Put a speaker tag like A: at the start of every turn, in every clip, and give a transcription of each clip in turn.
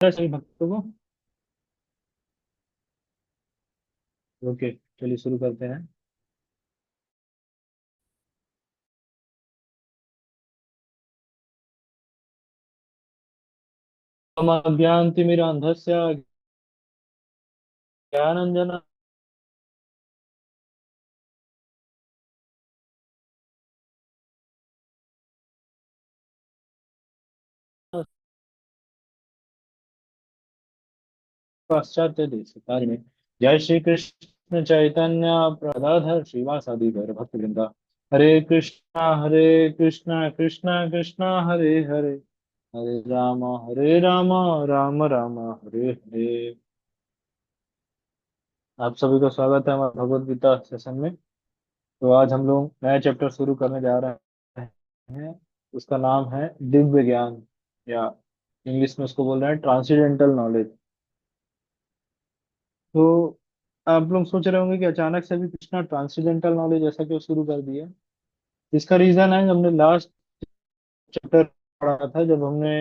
A: सभी भक्तों को। ओके, चलिए शुरू करते हैं। मम अज्ञानतिमिरान्धस्य ज्ञानाञ्जन पाश्चात्य देशकारिणे। जय श्री कृष्ण चैतन्य प्रदाधर श्रीवासादि गौर भक्त वृंदा। हरे कृष्णा कृष्णा कृष्णा हरे हरे, हरे राम राम राम हरे हरे। आप सभी का स्वागत है हमारे भगवत गीता सेशन में। तो आज हम लोग नया चैप्टर शुरू करने जा रहे हैं। उसका नाम है दिव्य ज्ञान, या इंग्लिश में उसको बोल रहे हैं ट्रांसेंडेंटल नॉलेज। तो आप लोग सोच रहे होंगे कि अचानक से भी कृष्णा ट्रांसेंडेंटल नॉलेज ऐसा क्यों शुरू कर दिया। इसका रीजन है, हमने लास्ट चैप्टर पढ़ा था जब हमने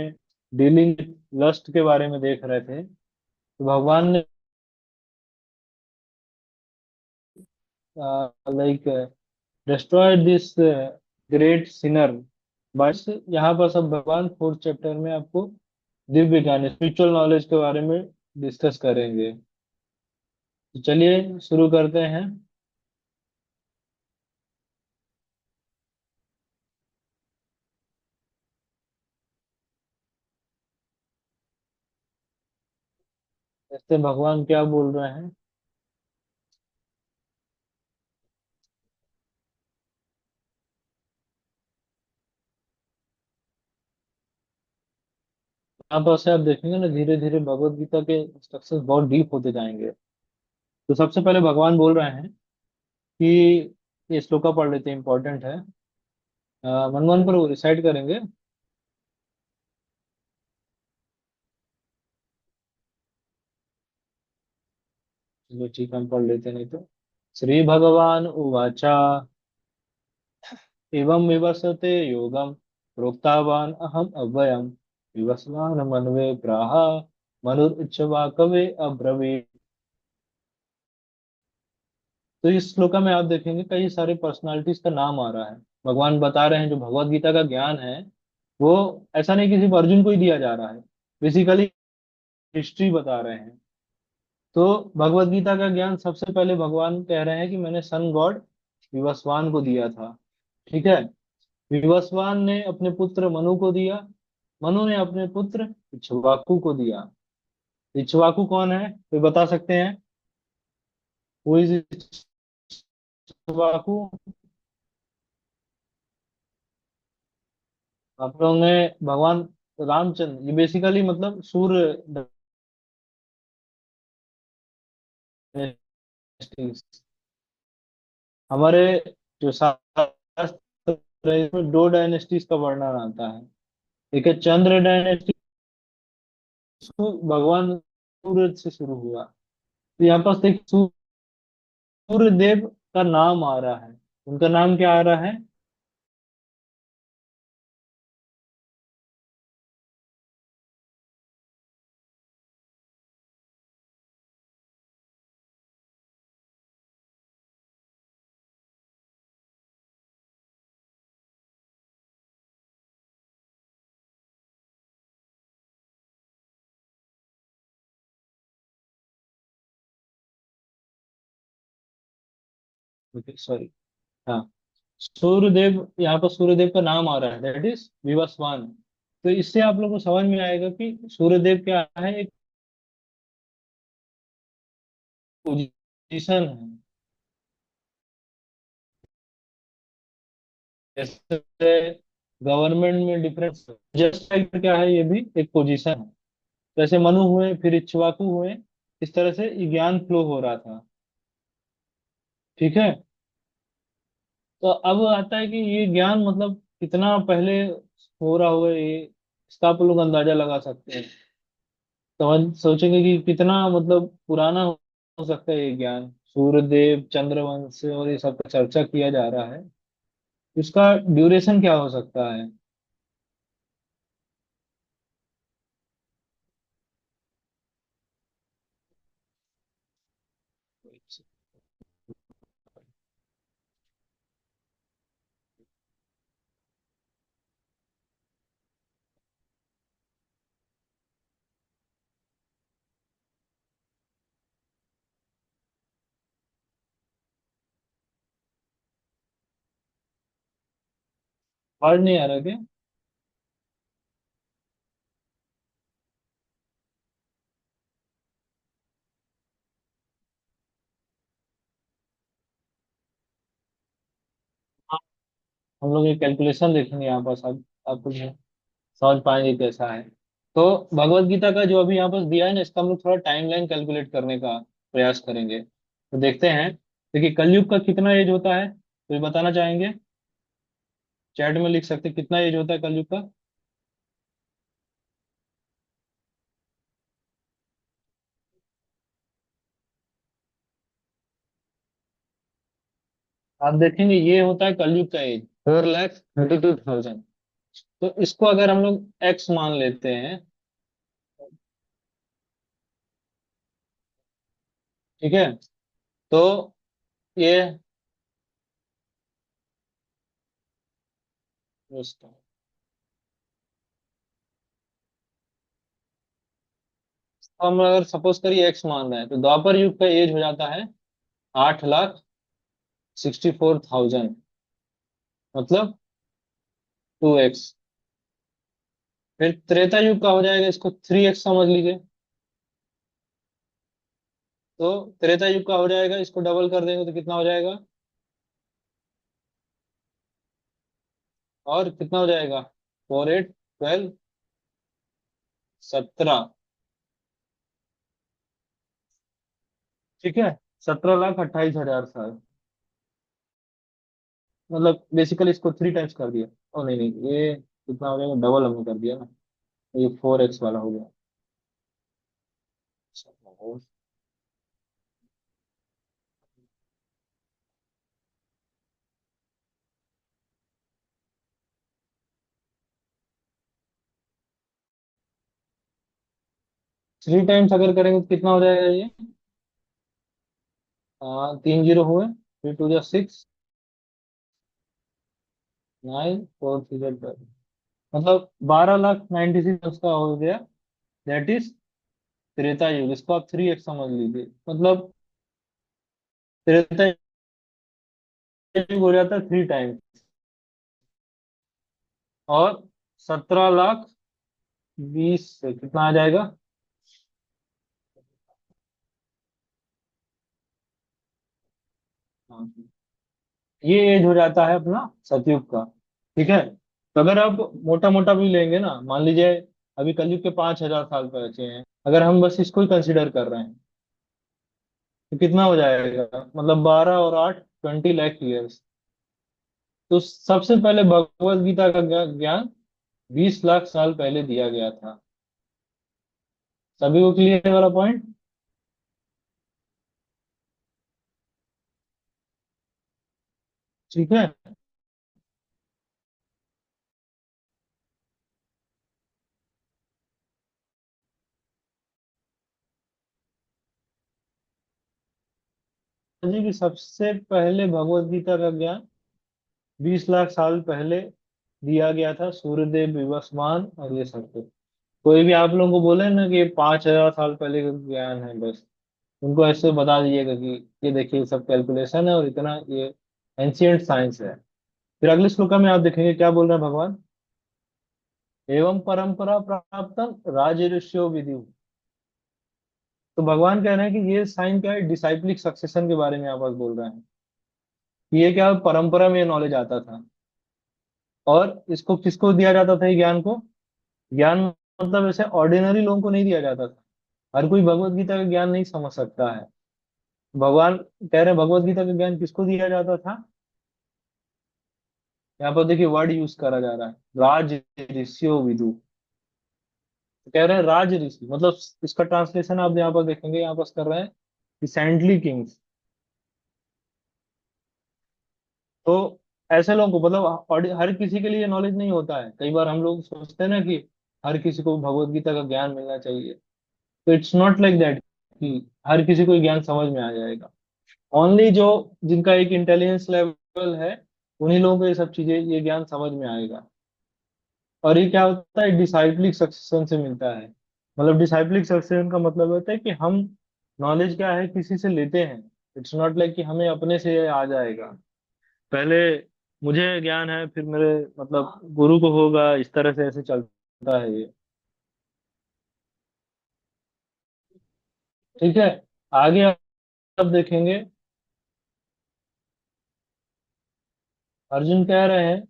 A: डीलिंग लस्ट के बारे में देख रहे थे। तो भगवान ने like destroyed this great Sinner. बस यहाँ पर सब भगवान फोर्थ चैप्टर में आपको दिव्य ज्ञान स्पिरिचुअल नॉलेज के बारे में डिस्कस करेंगे। तो चलिए शुरू करते हैं। इससे भगवान क्या बोल रहे हैं। यहाँ पर से आप देखेंगे ना, धीरे धीरे भगवत गीता के इंस्ट्रक्शंस बहुत डीप होते जाएंगे। तो सबसे पहले भगवान बोल रहे हैं कि ये श्लोका पढ़ लेते हैं, इंपॉर्टेंट है। मनमोहन पर वो रिसाइड करेंगे। चलो ठीक है, हम पढ़ लेते हैं, नहीं तो। श्री भगवान उवाचा एवं विवस्वते योगम प्रोक्तावान अहम अव्ययम विवस्वान मनवे प्राह मनुरुच्चवा कवे अब्रवीत्। तो इस श्लोक में आप देखेंगे कई सारे पर्सनालिटीज का नाम आ रहा है। भगवान बता रहे हैं जो भगवत गीता का ज्ञान है वो ऐसा नहीं कि सिर्फ अर्जुन को ही दिया जा रहा है। बेसिकली हिस्ट्री बता रहे हैं। तो भगवत गीता का ज्ञान सबसे पहले भगवान कह रहे हैं कि मैंने सन गॉड विवस्वान को दिया था। ठीक है। विवस्वान ने अपने पुत्र मनु को दिया। मनु ने अपने पुत्र इक्ष्वाकु को दिया। इक्ष्वाकु कौन है, कोई बता सकते हैं? Who is Ikshvaku? आप लोगों ने भगवान रामचंद्र, ये बेसिकली मतलब सूर्य dynasty। हमारे जो शास्त्र है इसमें दो डायनेस्टीज का वर्णन आता है। एक है चंद्र डायनेस्टी, भगवान सूरज से शुरू हुआ। तो यहाँ पास एक सूर्य देव का नाम आ रहा है। उनका नाम क्या आ रहा है? सॉरी, हाँ, सूर्यदेव, यहाँ पर सूर्यदेव का नाम आ रहा है, दैट इज विवस्वान। तो इससे आप लोगों को समझ में आएगा कि सूर्यदेव क्या है, एक पोजीशन है। जैसे गवर्नमेंट में डिफरेंस, जस्ट लाइक क्या है, ये भी एक पोजीशन है। जैसे मनु हुए फिर इक्ष्वाकु हुए, इस तरह से ये ज्ञान फ्लो हो रहा था। ठीक है। तो अब आता है कि ये ज्ञान मतलब कितना पहले हो रहा होगा, ये इसका आप लोग अंदाजा लगा सकते हैं। समझ सोचेंगे कि कितना मतलब पुराना हो सकता है ये ज्ञान। सूर्यदेव चंद्रवंश और ये सब पर चर्चा किया जा रहा है। इसका ड्यूरेशन क्या हो सकता है? आवाज नहीं आ रहा क्या? हाँ, हम लोग ये कैलकुलेशन देखेंगे यहाँ पर सब, आपको समझ पाएंगे कैसा है। तो भगवत गीता का जो अभी यहाँ पर दिया है ना, इसका हम लोग थोड़ा टाइमलाइन कैलकुलेट करने का प्रयास करेंगे। तो देखते हैं। देखिए, कलयुग का कितना एज होता है, तो ये बताना चाहेंगे? चैट में लिख सकते हैं, कितना एज होता है कलयुग का? आप देखेंगे ये होता है कलयुग का एज 4,32,000। तो इसको अगर हम लोग एक्स मान लेते हैं, ठीक है, तो ये उसको हम अगर सपोज करिए एक्स मान रहे हैं, तो द्वापर युग का एज हो जाता है 8,64,000, मतलब 2x। फिर त्रेता युग का हो जाएगा, इसको 3x समझ लीजिए। तो त्रेता युग का हो जाएगा, इसको डबल कर देंगे तो कितना हो जाएगा? और कितना हो जाएगा? 4, 8, 12, 17। ठीक है, 17,28,000 साल। मतलब बेसिकली इसको 3 टाइम्स कर दिया। ओ नहीं नहीं, ये कितना हो जाएगा, डबल हमने कर दिया ना। ये 4x वाला हो गया। 3 टाइम्स अगर करेंगे तो कितना हो जाएगा ये? 3 जीरो हुए, 3 2 जा 6, 9, 4 3 जा 12, मतलब 12,96,000 उसका हो गया। दैट इज त्रेता युग। इसको आप 3x समझ लीजिए, मतलब त्रेता युग हो जाता है 3 टाइम्स। और 17,20,000 से कितना आ जाएगा? हाँ, ये एज हो जाता है अपना सतयुग का। ठीक है, तो अगर आप मोटा मोटा भी लेंगे ना, मान लीजिए अभी कलयुग के 5,000 साल बचे हैं, अगर हम बस इसको ही कंसिडर कर रहे हैं, तो कितना हो जाएगा? मतलब 12 और 8, 20 लाख ईयर्स। तो सबसे पहले भगवत गीता का ज्ञान 20 लाख साल पहले दिया गया था। सभी को क्लियर वाला पॉइंट? ठीक है जी, कि सबसे पहले भगवत गीता का ज्ञान 20 लाख साल पहले दिया गया था, सूर्यदेव विवस्वान और ये सब कुछ। कोई भी आप लोगों को बोले ना कि ये 5,000 साल पहले का ज्ञान है, बस उनको ऐसे बता दीजिएगा कि ये देखिए सब कैलकुलेशन है और इतना ये एंशियंट साइंस है। फिर अगले श्लोक में आप देखेंगे क्या बोल रहे हैं भगवान। एवं परंपरा प्राप्त राज ऋषियो विदु। तो भगवान कह रहे हैं कि ये साइन क्या है, डिसाइक्लिक सक्सेशन के बारे में आप बस बोल रहे हैं। ये क्या, परंपरा में नॉलेज आता था। और इसको किसको दिया जाता था, ये ज्ञान को? ज्ञान मतलब ऐसे ऑर्डिनरी लोगों को नहीं दिया जाता था। हर कोई भगवत गीता का ज्ञान नहीं समझ सकता है। भगवान कह रहे हैं भगवत गीता का ज्ञान किसको दिया जाता था? यहाँ पर देखिए वर्ड यूज करा जा रहा है, राज ऋषियो विदु। तो कह रहे हैं राज ऋषि, मतलब इसका ट्रांसलेशन आप यहाँ पर देखेंगे, यहाँ पर कर रहे हैं कि सैंडली किंग्स। तो ऐसे लोगों को, मतलब हर किसी के लिए नॉलेज नहीं होता है। कई बार हम लोग सोचते हैं ना कि हर किसी को भगवत गीता का ज्ञान मिलना चाहिए। तो इट्स नॉट लाइक दैट कि हर किसी को ये ज्ञान समझ में आ जाएगा। ओनली जो जिनका एक इंटेलिजेंस लेवल है, उन्हीं लोगों को ये सब चीजें, ये ज्ञान समझ में आएगा। और ये क्या होता है, डिसाइक्लिक सक्सेशन से मिलता है। मतलब डिसाइक्लिक सक्सेशन का मतलब होता है कि हम नॉलेज क्या है किसी से लेते हैं। इट्स नॉट लाइक कि हमें अपने से ये आ जाएगा। पहले मुझे ज्ञान है, फिर मेरे मतलब गुरु को होगा, इस तरह से ऐसे चलता है ये। ठीक है। आगे आप देखेंगे, अर्जुन कह रहे हैं,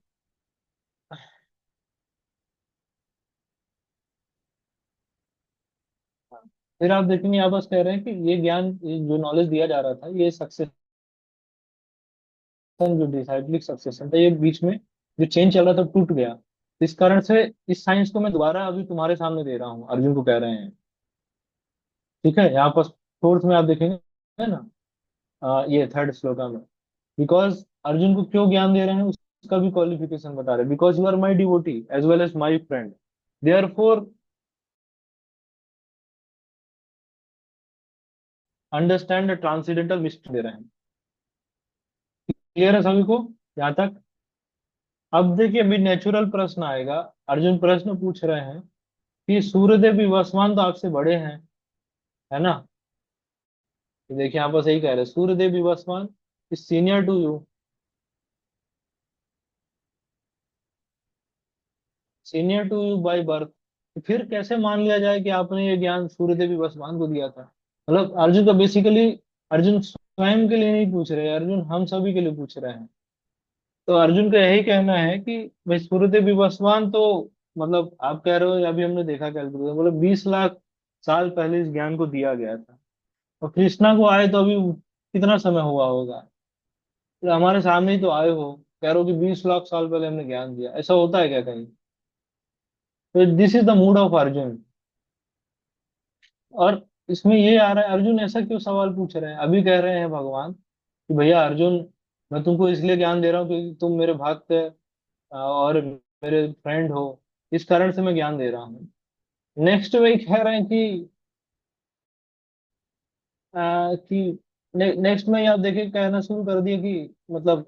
A: फिर आप देखेंगे यहाँ बस कह रहे हैं कि ये ज्ञान, ये जो नॉलेज दिया जा रहा था, ये सक्सेशन, जो डिसाइक्लिक सक्सेशन था, ये बीच में जो चेंज चल रहा था टूट गया। इस कारण से इस साइंस को मैं दोबारा अभी तुम्हारे सामने दे रहा हूँ, अर्जुन को कह रहे हैं। ठीक है, यहाँ पर फोर्थ में आप देखेंगे, है ना, ये थर्ड श्लोका में, बिकॉज अर्जुन को क्यों ज्ञान दे रहे हैं उसका भी क्वालिफिकेशन बता रहे हैं। Because you are my devotee as well as my friend, therefore understand the transcendental mystery दे रहे हैं। क्लियर है सभी को यहाँ तक? अब देखिए, अभी नेचुरल प्रश्न आएगा। अर्जुन प्रश्न पूछ रहे हैं कि सूर्यदेव भी वसवान तो आपसे बड़े हैं, है ना। तो देखिए यहाँ पर सही कह रहे हैं, सूर्यदेव भी वसवान is senior to you, senior to you by birth. फिर कैसे मान लिया जाए कि आपने ये ज्ञान सूर्यदेव भी वसवान को दिया था? मतलब अर्जुन का बेसिकली, अर्जुन स्वयं के लिए नहीं पूछ रहे, अर्जुन हम सभी के लिए पूछ रहे हैं। तो अर्जुन का यही कहना है कि भाई सूर्यदेव भी वसवान तो, मतलब आप कह रहे हो, अभी हमने देखा कैलकुलेटर, मतलब 20 लाख साल पहले इस ज्ञान को दिया गया था। और कृष्णा को आए तो अभी कितना समय हुआ होगा? तो हमारे सामने ही तो आए हो, कह रहे हो कि 20 लाख साल पहले हमने ज्ञान दिया। ऐसा होता है क्या कहीं? तो this is the mood off Arjun. और इसमें ये आ रहा है, अर्जुन ऐसा क्यों सवाल पूछ रहे हैं? अभी कह रहे हैं भगवान कि भैया अर्जुन, मैं तुमको इसलिए ज्ञान दे रहा हूँ क्योंकि तुम मेरे भक्त और मेरे फ्रेंड हो, इस कारण से मैं ज्ञान दे रहा हूँ। नेक्स्ट वे कह रहे हैं कि नेक्स्ट में आप देखिए कहना शुरू कर दिए कि मतलब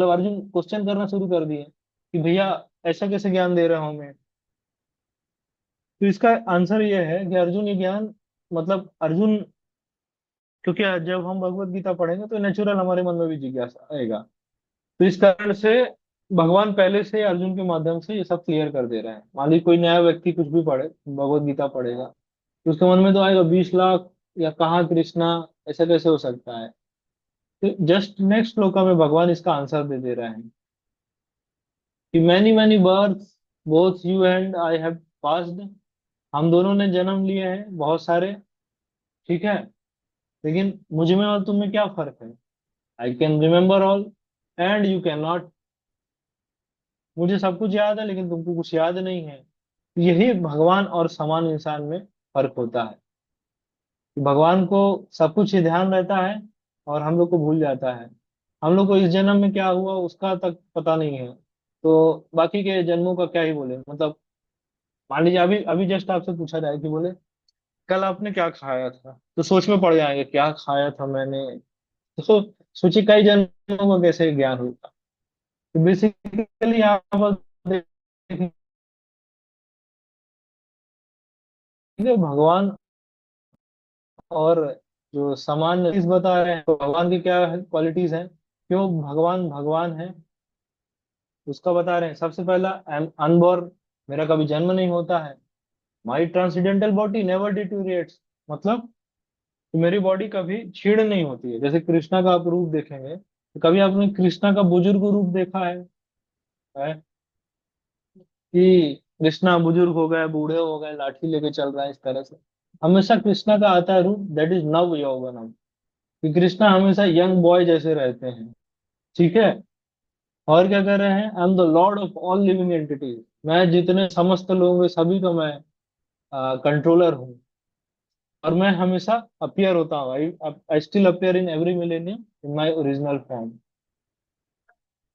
A: अर्जुन क्वेश्चन करना शुरू कर दिए कि भैया ऐसा कैसे ज्ञान दे रहे हो हमें। तो इसका आंसर ये है कि अर्जुन ये ज्ञान, मतलब अर्जुन, क्योंकि जब हम भगवत गीता पढ़ेंगे तो नेचुरल हमारे मन में भी जिज्ञासा आएगा। तो इस कारण से भगवान पहले से अर्जुन के माध्यम से ये सब क्लियर कर दे रहे हैं। मान ली कोई नया व्यक्ति कुछ भी पढ़े, भगवत गीता पढ़ेगा, तो उसके मन में तो आएगा 20 लाख, या कहाँ कृष्णा, ऐसा कैसे हो सकता है? तो जस्ट नेक्स्ट श्लोका में भगवान इसका आंसर दे दे रहे हैं कि many many birth both you and I have passed, हम दोनों ने जन्म लिए हैं बहुत सारे, ठीक है, लेकिन मुझ में और तुम में क्या फर्क है? I can remember all and you can not. मुझे सब कुछ याद है लेकिन तुमको कुछ याद नहीं है। यही भगवान और समान इंसान में फर्क होता है कि भगवान को सब कुछ ही ध्यान रहता है और हम लोग को भूल जाता है। हम लोग को इस जन्म में क्या हुआ उसका तक पता नहीं है, तो बाकी के जन्मों का क्या ही बोले। मतलब मान लीजिए अभी अभी जस्ट आपसे पूछा जाए कि बोले कल आपने क्या खाया था, तो सोच में पड़ जाएंगे क्या खाया था मैंने। तो सोचिए कई जन्मों का कैसे ज्ञान होगा। तो बेसिकली आप देखेंगे, भगवान और जो सामान्य चीज बता रहे हैं, तो भगवान की क्या क्वालिटीज हैं, क्यों भगवान भगवान है, उसका बता रहे हैं। सबसे पहला, आई एम अनबॉर्न, मेरा कभी जन्म नहीं होता है। माई ट्रांसीडेंटल बॉडी नेवर डिटोरिएट्स, मतलब कि मेरी बॉडी कभी क्षीण नहीं होती है। जैसे कृष्णा का आप रूप देखेंगे, तो कभी आपने कृष्णा का बुजुर्ग रूप देखा है कि कृष्णा बुजुर्ग हो गए, बूढ़े हो गए, लाठी लेके चल रहा है इस तरह से? हमेशा कृष्णा का आता है रूप, दैट इज नव यौवनम, कि कृष्णा हमेशा यंग बॉय जैसे रहते हैं। ठीक है। और क्या कर रहे हैं, आई am the Lord of all living entities, मैं जितने समस्त लोगों के सभी का मैं कंट्रोलर हूँ। और मैं हमेशा अपीयर होता हूँ, I I still appear in every millennium in my original form.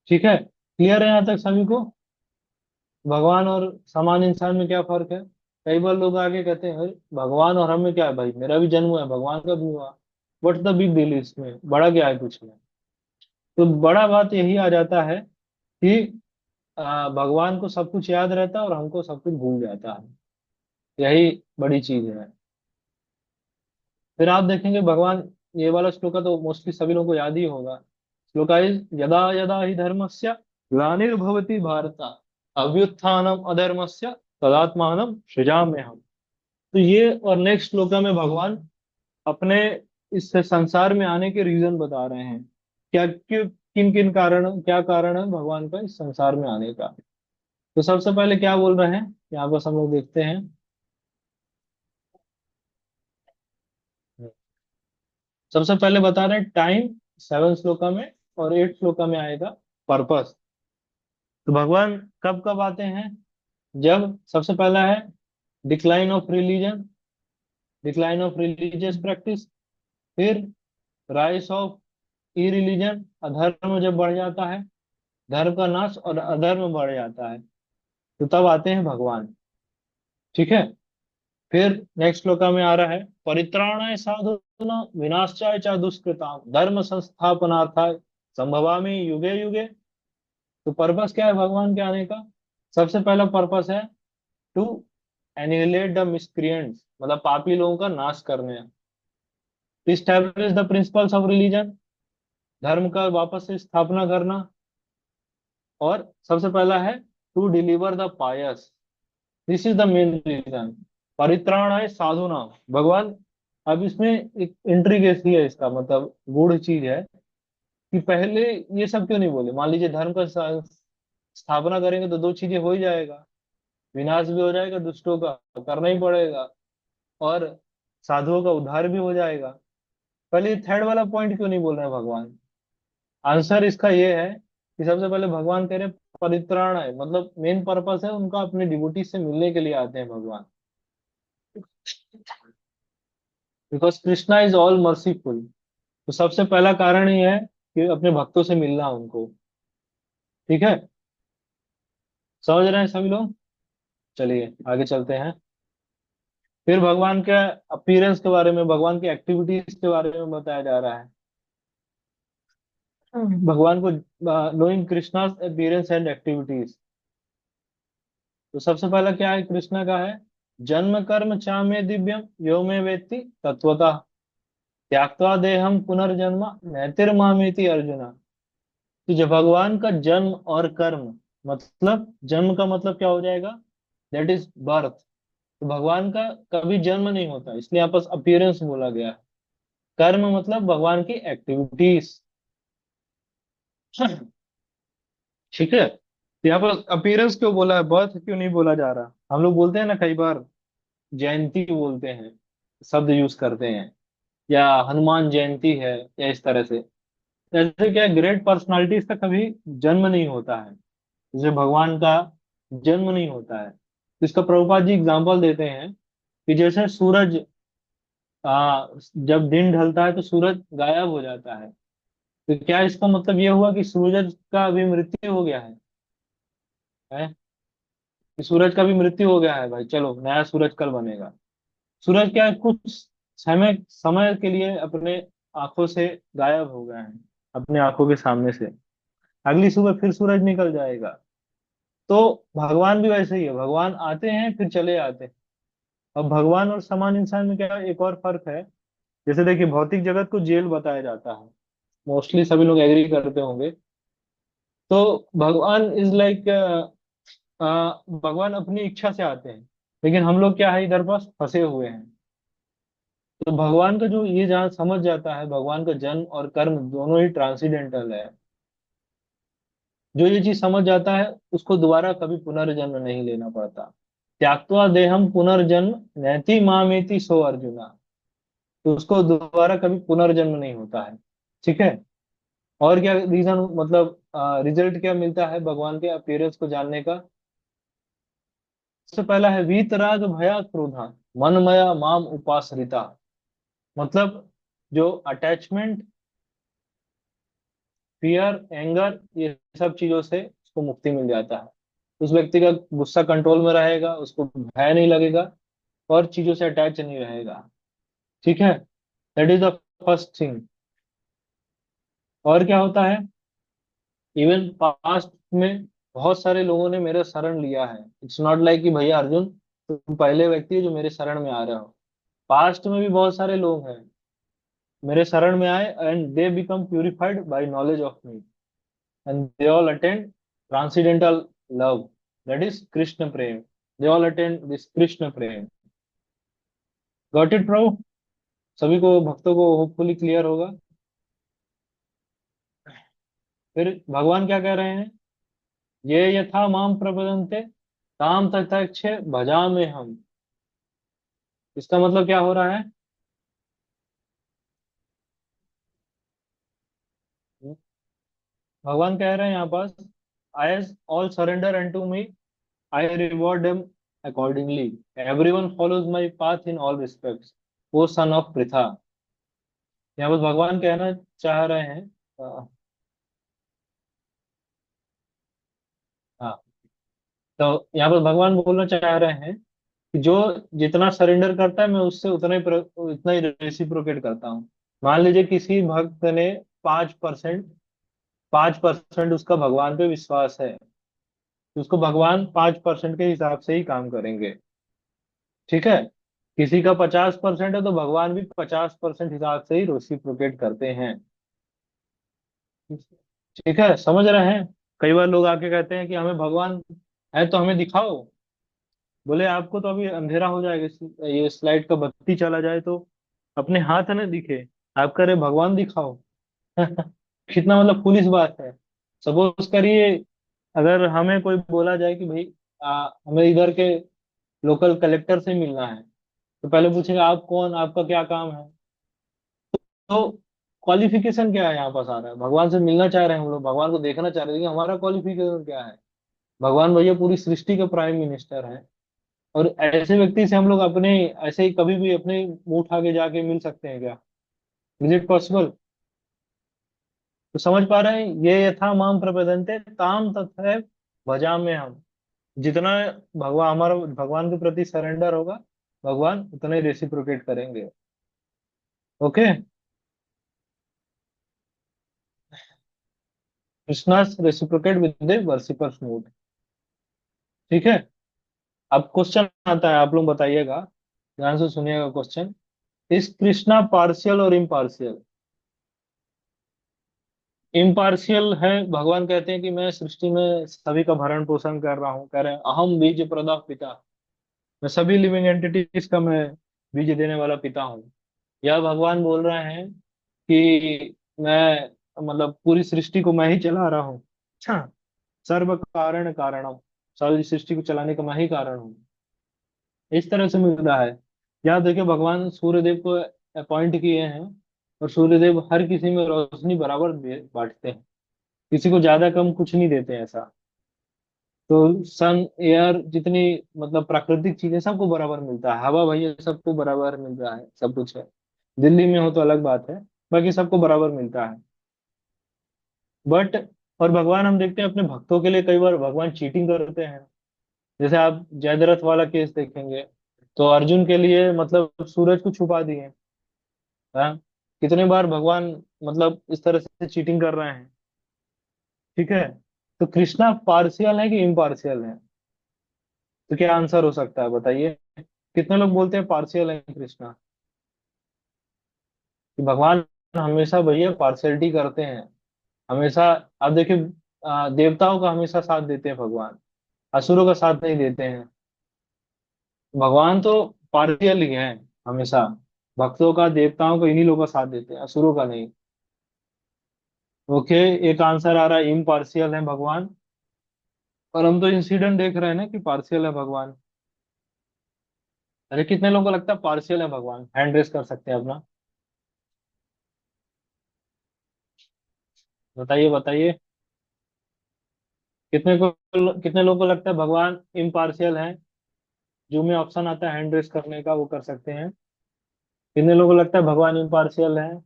A: ठीक है, क्लियर है यहाँ तक सभी को? भगवान और समान इंसान में क्या फर्क है? कई बार लोग आगे कहते हैं, "अरे, भगवान और हमें क्या है भाई, मेरा भी जन्म हुआ है, भगवान का भी हुआ।" व्हाट्स द बिग डील इसमें, बड़ा क्या है कुछ में। तो बड़ा बात यही आ जाता है कि भगवान को सब कुछ याद रहता है और हमको सब कुछ भूल जाता है। यही बड़ी चीज है। फिर आप देखेंगे भगवान, ये वाला श्लोका तो मोस्टली सभी लोगों को याद ही होगा। श्लोका इज यदा यदा ही धर्मस्य ग्लानिर्भवति भारत अभ्युत्थानम अधर्मस्य तदात्मानं सृजाम्यहम्। तो ये और नेक्स्ट श्लोका में भगवान अपने इस संसार में आने के रीजन बता रहे हैं। क्या क्यों, किन किन कारण, क्या कारण है भगवान का इस संसार में आने का। तो सबसे पहले क्या बोल रहे हैं, यहाँ बस हम लोग देखते हैं। सबसे पहले बता रहे हैं टाइम, 7 श्लोका में, और 8 श्लोका में आएगा पर्पस। तो भगवान कब कब आते हैं, जब सबसे पहला है decline of religion, decline of religious practice. फिर राइज ऑफ ई रिलीजन, अधर्म जब बढ़ जाता है, धर्म का नाश और अधर्म बढ़ जाता है, तो तब आते हैं भगवान। ठीक है। फिर नेक्स्ट श्लोका में आ रहा है परित्राणाय साधुना विनाशाय च दुष्कृताम धर्म संस्थापनार्थाय संभवामि युगे युगे। तो पर्पस क्या है भगवान के आने का। सबसे पहला पर्पस है टू एनिहिलेट द मिसक्रिएंट्स, मतलब पापी लोगों का नाश करने। To establish the principles of religion, धर्म का वापस से स्थापना करना। और सबसे पहला है to deliver the pious, this is the main reason. परित्राणाय साधुना, भगवान, अब इसमें एक इंट्रिकेसी है, इसका मतलब गूढ़ चीज है कि पहले ये सब क्यों नहीं बोले। मान लीजिए धर्म का स्थापना करेंगे तो दो चीजें हो ही जाएगा, विनाश भी हो जाएगा दुष्टों का, करना ही पड़ेगा, और साधुओं का उद्धार भी हो जाएगा। पहले थर्ड वाला पॉइंट क्यों नहीं बोल रहे हैं भगवान। आंसर इसका ये है कि सबसे पहले भगवान कह रहे हैं परित्राण है, मतलब मेन पर्पस है उनका, अपने डिवोटी से मिलने के लिए आते हैं भगवान। Because Krishna is all merciful. तो सबसे पहला कारण ये है कि अपने भक्तों से मिलना उनको। ठीक है, समझ रहे हैं सभी लोग। चलिए आगे चलते हैं। फिर भगवान के अपीयरेंस के बारे में, भगवान की एक्टिविटीज के बारे में बताया जा रहा है। भगवान को knowing Krishna appearance and activities. तो सबसे पहला क्या है कृष्णा का है, जन्म कर्म चा में दिव्यम यो में वेत्ति तत्वतः त्याक्त्वा देहम पुनर्जन्म नैतिर्मामेति अर्जुना। तो जब भगवान का जन्म और कर्म, मतलब जन्म का मतलब क्या हो जाएगा, दैट इज बर्थ। तो भगवान का कभी जन्म नहीं होता, इसलिए यहाँ पर अपीयरेंस बोला गया है। कर्म मतलब भगवान की एक्टिविटीज। ठीक है, तो यहाँ पर अपीयरेंस क्यों बोला है, बर्थ क्यों नहीं बोला जा रहा। हम लोग बोलते हैं ना कई बार जयंती बोलते हैं, शब्द यूज करते हैं, या हनुमान जयंती है, या इस तरह से। जैसे क्या ग्रेट पर्सनालिटीज का कभी जन्म नहीं होता है, जैसे भगवान का जन्म नहीं होता है। तो इसका प्रभुपाद जी एग्जाम्पल देते हैं कि जैसे सूरज, जब दिन ढलता है तो सूरज गायब हो जाता है। तो क्या इसका मतलब ये हुआ कि सूरज का अभी मृत्यु हो गया है? कि सूरज का भी मृत्यु हो गया है भाई, चलो नया सूरज कल बनेगा। सूरज क्या है, कुछ समय समय के लिए अपने आंखों से गायब हो गए हैं, अपने आंखों के सामने से। अगली सुबह फिर सूरज निकल जाएगा। तो भगवान भी वैसे ही है, भगवान आते हैं फिर चले आते हैं। अब भगवान और समान इंसान में क्या एक और फर्क है। जैसे देखिए भौतिक जगत को जेल बताया जाता है, मोस्टली सभी लोग एग्री करते होंगे। तो भगवान इज लाइक, भगवान अपनी इच्छा से आते हैं, लेकिन हम लोग क्या है इधर बस फंसे हुए हैं। तो भगवान का जो ये जहाँ समझ जाता है, भगवान का जन्म और कर्म दोनों ही ट्रांसीडेंटल है। जो ये चीज समझ जाता है उसको दोबारा कभी पुनर्जन्म नहीं लेना पड़ता। त्याक्त्वा देहम पुनर्जन्म नैति मामेति सो अर्जुना। तो उसको दोबारा कभी पुनर्जन्म नहीं होता है। ठीक है। और क्या रीजन, मतलब रिजल्ट क्या मिलता है भगवान के अपीयरेंस को जानने का। सबसे पहला है वीतराग भया क्रोधा मनमया माम उपासरिता। मतलब जो अटैचमेंट, फियर, एंगर, ये सब चीजों से उसको मुक्ति मिल जाता है। उस व्यक्ति का गुस्सा कंट्रोल में रहेगा, उसको भय नहीं लगेगा, और चीजों से अटैच नहीं रहेगा। ठीक है, that is the first thing. और क्या होता है, इवन पास्ट में बहुत सारे लोगों ने मेरा शरण लिया है। इट्स नॉट लाइक कि भैया अर्जुन तुम पहले व्यक्ति हो जो मेरे शरण में आ रहे हो। पास्ट में भी बहुत सारे लोग हैं मेरे शरण में आए, and they become purified by knowledge of me, and they all attend transcendental love, that is Krishna प्रेम। They all attend this Krishna प्रेम। गॉट इट प्रभु? सभी को, भक्तों को होपफुली क्लियर होगा। फिर भगवान क्या कह रहे हैं, ये यथा माम प्रपद्यन्ते ताम तथैक्षे भजामि हम। इसका मतलब क्या हो रहा है? भगवान कह रहे हैं यहाँ पास, as all surrender unto me I reward them accordingly. Everyone follows my path in all respects. O son of Pritha। यहाँ बस भगवान कहना चाह रहे हैं, अ, हाँ, तो यहाँ पर भगवान बोलना चाह रहे हैं कि जो जितना सरेंडर करता है मैं उससे उतना ही रेसिप्रोकेट करता हूँ। मान लीजिए किसी भक्त ने 5%, 5% उसका भगवान पे विश्वास है, तो उसको भगवान 5% के हिसाब से ही काम करेंगे। ठीक है। किसी का 50% है तो भगवान भी 50% हिसाब से ही रेसिप्रोकेट करते हैं। ठीक है, समझ रहे हैं? कई बार लोग आके कहते हैं कि हमें भगवान है तो हमें दिखाओ। बोले आपको तो अभी अंधेरा हो जाएगा, ये स्लाइड का बत्ती चला जाए तो अपने हाथ न दिखे, आप कह रहे भगवान दिखाओ। कितना मतलब पुलिस बात है। सपोज करिए, अगर हमें कोई बोला जाए कि भाई हमें इधर के लोकल कलेक्टर से मिलना है, तो पहले पूछेगा आप कौन, आपका क्या काम है। तो क्वालिफिकेशन क्या है यहाँ पास आ रहा है, भगवान से मिलना चाह रहे हैं हम लोग, भगवान को देखना चाह रहे हैं कि हमारा क्वालिफिकेशन क्या है। भगवान भैया पूरी सृष्टि के प्राइम मिनिस्टर हैं, और ऐसे व्यक्ति से हम लोग अपने ऐसे ही कभी भी अपने मुंह उठा के जाके मिल सकते हैं क्या? Is it possible? तो समझ पा रहे हैं, ये यथा माम प्रपद्यन्ते ताम तथैव भजाम्य हम। जितना भगवान हमारा भगवान के प्रति सरेंडर होगा, भगवान उतना ही रेसिप्रोकेट करेंगे। Okay. Krishna reciprocate with the worshippers mood. ठीक है। अब क्वेश्चन आता है, आप लोग बताइएगा, ध्यान से सुनिएगा क्वेश्चन। इस कृष्णा पार्शियल और इम्पार्शियल? इम्पार्शियल है, भगवान कहते हैं कि मैं सृष्टि में सभी का भरण पोषण कर रहा हूँ, कह रहे हैं अहम बीज प्रदा पिता। मैं सभी लिविंग एंटिटीज का मैं बीज देने वाला पिता हूँ। यह भगवान बोल रहे हैं कि मैं, मतलब पूरी सृष्टि को मैं ही चला रहा हूँ। अच्छा, सर्व कारण कारणम, सारी सृष्टि को चलाने का मैं ही कारण हूँ। इस तरह से मिल रहा है। यहाँ देखिए भगवान सूर्यदेव को अपॉइंट किए हैं, और सूर्यदेव हर किसी में रोशनी बराबर बांटते हैं, किसी को ज्यादा कम कुछ नहीं देते हैं ऐसा। तो सन, एयर, जितनी मतलब प्राकृतिक चीजें सबको बराबर मिलता है, हवा भैया सबको बराबर मिल रहा है, सब कुछ है। दिल्ली में हो तो अलग बात है, बाकी सबको बराबर मिलता है। बट, और भगवान हम देखते हैं अपने भक्तों के लिए कई बार भगवान चीटिंग करते हैं। जैसे आप जयद्रथ वाला केस देखेंगे, तो अर्जुन के लिए मतलब सूरज को छुपा दिए। हाँ, कितने बार भगवान मतलब इस तरह से चीटिंग कर रहे हैं। ठीक है। तो कृष्णा पार्शियल है कि इम्पार्शियल है? तो क्या आंसर हो सकता है बताइए? कितने लोग बोलते हैं पार्शियल है कृष्णा? कि भगवान हमेशा भैया पार्शियलिटी करते हैं, हमेशा। आप देखिए, देवताओं का हमेशा साथ देते हैं भगवान, असुरों का साथ नहीं देते हैं। भगवान तो पार्शियल ही हैं हमेशा, भक्तों का, देवताओं का, इन्हीं लोगों का साथ देते हैं, असुरों का नहीं। ओके। एक आंसर आ रहा है इम्पार्शियल है भगवान, और हम तो इंसिडेंट देख रहे हैं ना कि पार्शियल है भगवान। अरे कितने लोगों को लगता है पार्शियल है भगवान, हैंड रेस कर सकते हैं अपना? बताइए बताइए। कितने लोगों को लगता है भगवान इम्पार्शियल है? जो में ऑप्शन आता है हैंड रेस करने का, वो कर सकते हैं। कितने लोगों को लगता है भगवान इम्पार्शियल है?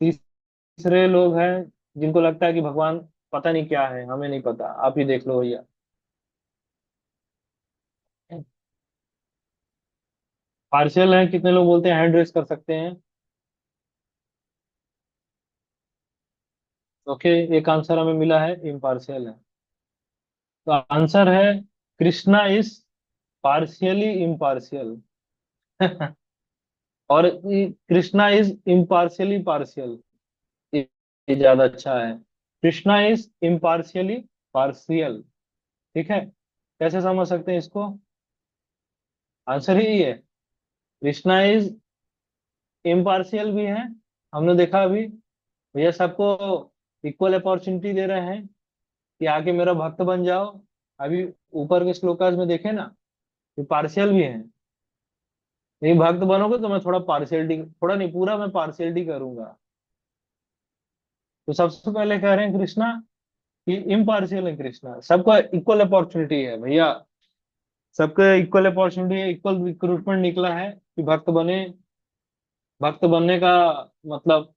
A: तीसरे लोग हैं जिनको लगता है कि भगवान पता नहीं क्या है, हमें नहीं पता, आप ही देख लो भैया। पार्शियल है, कितने लोग बोलते हैं हैंड रेस कर सकते हैं? ओके, एक आंसर हमें मिला है, इम्पार्शियल है। तो आंसर है कृष्णा इज पार्शियली इम्पार्शियल। और कृष्णा इज इम्पार्शियली पार्शियल, ये ज्यादा अच्छा है। Krishna is impartially partial. ठीक है, कैसे समझ सकते हैं इसको? आंसर ही है, कृष्णा इज इम्पार्शियल भी है। हमने देखा अभी, भैया सबको इक्वल अपॉर्चुनिटी दे रहे हैं कि आके मेरा भक्त बन जाओ। अभी ऊपर के श्लोकास में देखे ना, ये पार्शियल भी है। नहीं भक्त बनोगे तो मैं थोड़ा पार्शियलिटी, थोड़ा नहीं पूरा मैं पार्शियलिटी करूंगा। तो सबसे पहले कह रहे हैं कृष्णा कि इम्पार्शियल है, कृष्णा सबको इक्वल अपॉर्चुनिटी है भैया। सबको इक्वल अपॉर्चुनिटी है, इक्वल रिक्रूटमेंट निकला है कि भक्त बने। भक्त बनने का मतलब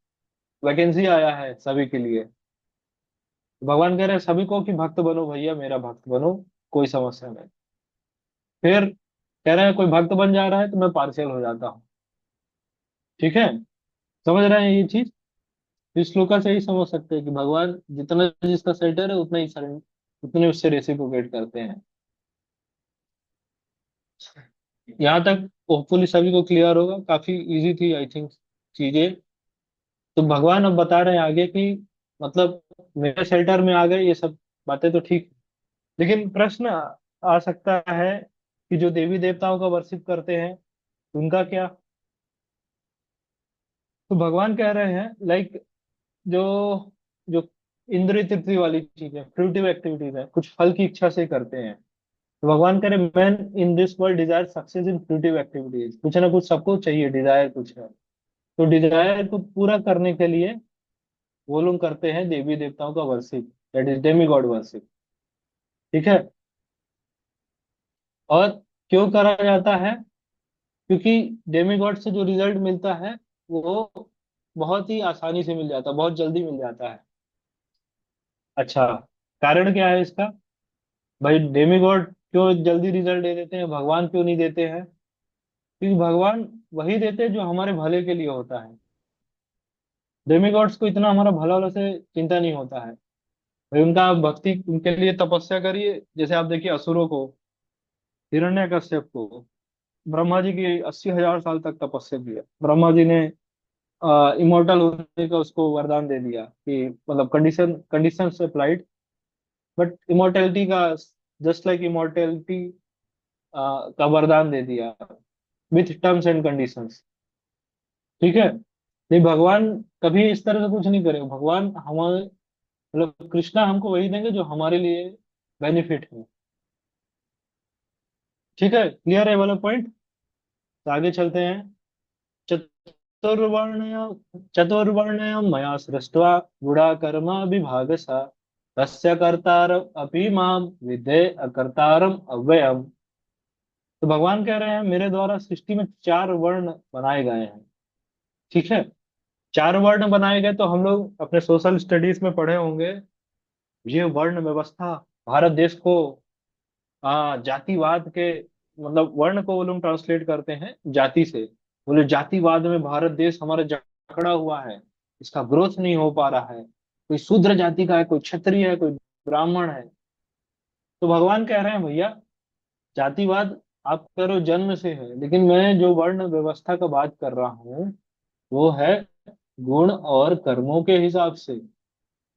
A: वैकेंसी आया है सभी के लिए। तो भगवान कह रहे हैं सभी को कि भक्त बनो भैया, मेरा भक्त बनो, कोई समस्या नहीं। फिर कह रहे हैं कोई भक्त बन जा रहा है तो मैं पार्शियल हो जाता हूँ। ठीक है, समझ रहे हैं ये चीज? इस श्लोका से ही समझ सकते हैं कि भगवान जितना जिसका सेंटर है उतना ही उतने उससे रेसिप्रोकेट करते हैं। यहाँ तक होपफुली सभी को क्लियर होगा, काफी इजी थी आई थिंक चीजें। तो भगवान अब बता रहे हैं आगे कि मतलब मेरे शेल्टर में आ गए ये सब बातें तो ठीक है। लेकिन प्रश्न आ सकता है कि जो देवी देवताओं का वर्शिप करते हैं उनका क्या? तो भगवान कह रहे हैं लाइक जो जो इंद्रिय तृप्ति वाली चीजें, फ्रूटिव एक्टिविटीज है, कुछ फल की इच्छा से करते हैं। तो भगवान कह रहे man in this world desire success in fruitive activities, कुछ ना कुछ सबको चाहिए, डिजायर कुछ है। तो डिजायर को पूरा करने के लिए वो लोग करते हैं देवी देवताओं का worship, that is Demi God worship. ठीक है, और क्यों करा जाता है? क्योंकि डेमी गॉड से जो रिजल्ट मिलता है वो बहुत ही आसानी से मिल जाता है, बहुत जल्दी मिल जाता है। अच्छा, कारण क्या है इसका? भाई डेमी गॉड क्यों जल्दी रिजल्ट दे देते हैं, भगवान क्यों नहीं देते हैं? क्योंकि भगवान वही देते हैं जो हमारे भले के लिए होता है। डेमी गॉड्स को इतना हमारा भला वाला से चिंता नहीं होता है। भाई उनका आप भक्ति, उनके लिए तपस्या करिए। जैसे आप देखिए असुरों को, हिरण्यकश्यप को, ब्रह्मा जी की 80,000 साल तक तपस्या किया। ब्रह्मा जी ने इमोर्टल होने का उसको वरदान दे दिया कि मतलब कंडीशन अप्लाइड, बट इमोर्टैलिटी का, जस्ट लाइक इमोर्टैलिटी का वरदान दे दिया विथ टर्म्स एंड कंडीशंस। ठीक है, नहीं भगवान कभी इस तरह से कुछ नहीं करेगा। भगवान हमारे मतलब कृष्णा हमको वही देंगे जो हमारे लिए बेनिफिट है। ठीक है, क्लियर है वाला पॉइंट? तो आगे चलते हैं। चतुर्वर्ण्य मया सृष्ट्वा गुणा कर्म विभागसा तस्य कर्तारम् अपि माम विद्धे अकर्तारम अव्ययम। तो भगवान कह रहे हैं मेरे द्वारा सृष्टि में चार वर्ण बनाए गए हैं। ठीक है, चार वर्ण बनाए गए तो हम लोग अपने सोशल स्टडीज में पढ़े होंगे। ये वर्ण व्यवस्था भारत देश को जातिवाद के मतलब वर्ण को वो लोग ट्रांसलेट करते हैं जाति से। बोले जातिवाद में भारत देश हमारा जकड़ा हुआ है, इसका ग्रोथ नहीं हो पा रहा है। कोई शूद्र जाति का है, कोई क्षत्रिय है, कोई ब्राह्मण है। तो भगवान कह रहे हैं भैया जातिवाद आप करो जन्म से है, लेकिन मैं जो वर्ण व्यवस्था का बात कर रहा हूँ वो है गुण और कर्मों के हिसाब से।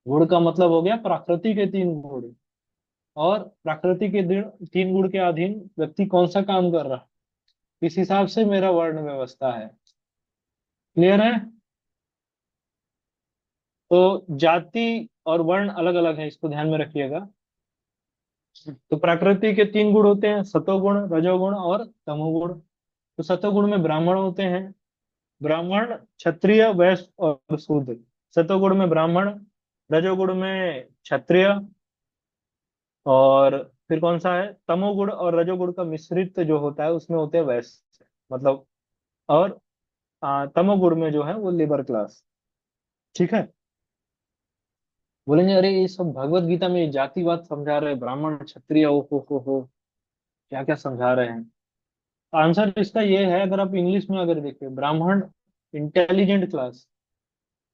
A: गुण का मतलब हो गया प्रकृति के तीन गुण, और प्रकृति के तीन गुण के अधीन व्यक्ति कौन सा काम कर रहा है, इस हिसाब से मेरा वर्ण व्यवस्था है। क्लियर है? तो जाति और वर्ण अलग अलग है, इसको ध्यान में रखिएगा। तो प्रकृति के तीन गुण होते हैं, सतोगुण, रजोगुण और तमोगुण। तो सतोगुण में ब्राह्मण होते हैं, ब्राह्मण, क्षत्रिय, वैश्य और शूद्र। सतोगुण में ब्राह्मण, रजोगुण में क्षत्रिय, और फिर कौन सा है, तमोगुण और रजोगुण का मिश्रित जो होता है उसमें होते हैं वैश्य मतलब। और तमोगुण में जो है वो लेबर क्लास। ठीक है, बोलेंगे अरे ये सब भगवत गीता में ये जातिवाद समझा रहे हैं, ब्राह्मण क्षत्रिय, ओ हो क्या क्या समझा रहे हैं। आंसर इसका ये है, अगर आप इंग्लिश में अगर देखिए, Brahmin intelligent class,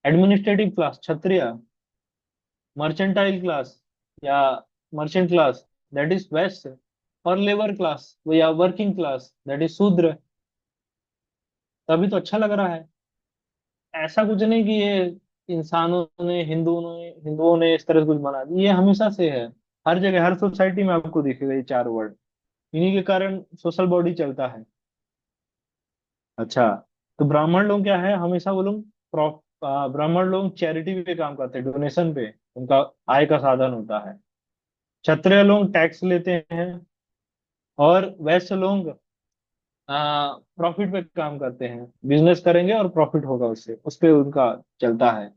A: administrative class Kshatriya, mercantile class या merchant class, that is Vaishya, और लेबर क्लास या working class, that is Shudra. तभी तो अच्छा लग रहा है। ऐसा कुछ नहीं कि ये इंसानों ने, हिंदुओं ने इस तरह से कुछ बना दिया, ये हमेशा से है। हर जगह, हर सोसाइटी में आपको दिखेगा ये चार वर्ड। इन्हीं के कारण सोशल बॉडी चलता है। अच्छा, तो ब्राह्मण लोग क्या है, हमेशा वो लोग ब्राह्मण लोग चैरिटी पे काम करते हैं, डोनेशन पे, उनका आय का साधन होता है। क्षत्रिय लोग टैक्स लेते हैं, और वैश्य लोग प्रॉफिट पे काम करते हैं, बिजनेस करेंगे और प्रॉफिट होगा उससे, उस पे उनका चलता है।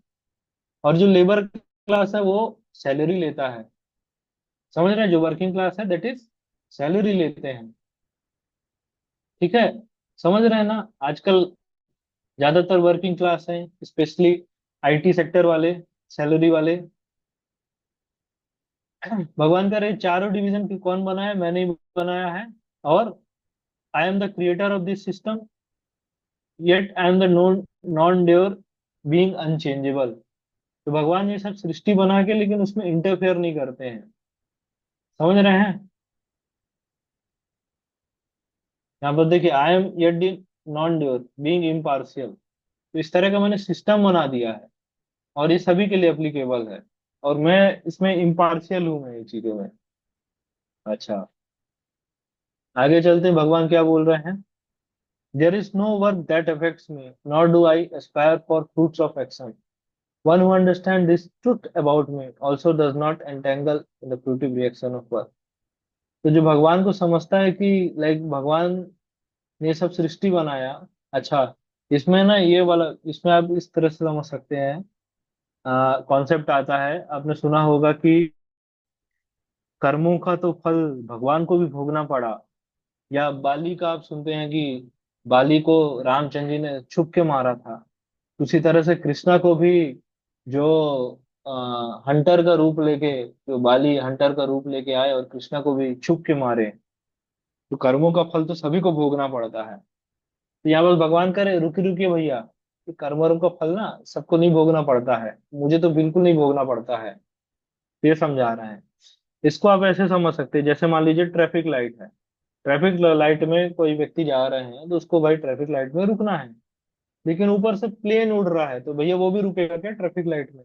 A: और जो लेबर क्लास है वो सैलरी लेता है। समझ रहे हैं, जो वर्किंग क्लास है दैट इज सैलरी लेते हैं। ठीक है, समझ रहे हैं ना। आजकल ज्यादातर वर्किंग क्लास है, स्पेशली आईटी सेक्टर वाले, सैलरी वाले। भगवान कह रहे चारों डिवीजन की कौन बनाया, मैंने ही बनाया है। और I am the creator of this system, yet I am the non non doer being unchangeable. तो भगवान ये सब सृष्टि बना के लेकिन उसमें इंटरफेयर नहीं करते हैं। समझ रहे हैं। यहाँ पर देखिए, I am yet non doer being impartial. तो इस तरह का मैंने सिस्टम बना दिया है, और ये सभी के लिए एप्लीकेबल है। और मैं इसमें इम्पार्शियल हूं, मैं ये चीजों में। अच्छा, आगे चलते हैं, भगवान क्या बोल रहे हैं। There is no work that affects me, nor do I aspire for fruits of action. One who understand this truth about me also does not entangle in the fruitive reaction of work. तो जो भगवान को समझता है कि like भगवान ने ये सब सृष्टि बनाया। अच्छा, इसमें ना ये वाला, इसमें आप इस तरह से समझ सकते हैं, कॉन्सेप्ट आता है, आपने सुना होगा कि कर्मों का तो फल भगवान को भी भोगना पड़ा। या बाली का आप सुनते हैं कि बाली को रामचंद्र जी ने छुप के मारा था। उसी तरह से कृष्णा को भी, जो हंटर का रूप लेके, जो बाली हंटर का रूप लेके आए और कृष्णा को भी छुप के मारे। तो कर्मों का फल तो सभी को भोगना पड़ता है। तो यहाँ बस भगवान करे रुकी रुकिए भैया, कि कर्म वर्म का फल ना सबको नहीं भोगना पड़ता है, मुझे तो बिल्कुल नहीं भोगना पड़ता है। ये समझा रहे हैं। इसको आप ऐसे समझ सकते हैं, जैसे मान लीजिए ट्रैफिक लाइट है। ट्रैफिक लाइट में कोई व्यक्ति जा रहे हैं, तो उसको भाई ट्रैफिक लाइट में रुकना है। लेकिन ऊपर से प्लेन उड़ रहा है, तो भैया वो भी रुकेगा क्या ट्रैफिक लाइट में?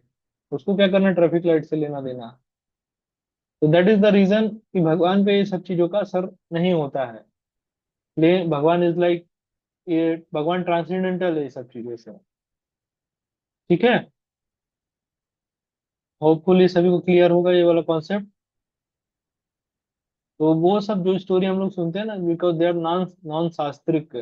A: उसको क्या करना ट्रैफिक लाइट से लेना देना? तो दैट इज द रीजन कि भगवान पे ये सब चीजों का असर नहीं होता है। प्लेन, भगवान इज लाइक, ये भगवान ट्रांसेंडेंटल है ये सब चीजों से। ठीक है, होपफुली सभी को क्लियर होगा ये वाला कॉन्सेप्ट। तो वो सब जो स्टोरी हम लोग सुनते हैं ना, because they are non non शास्त्रिक।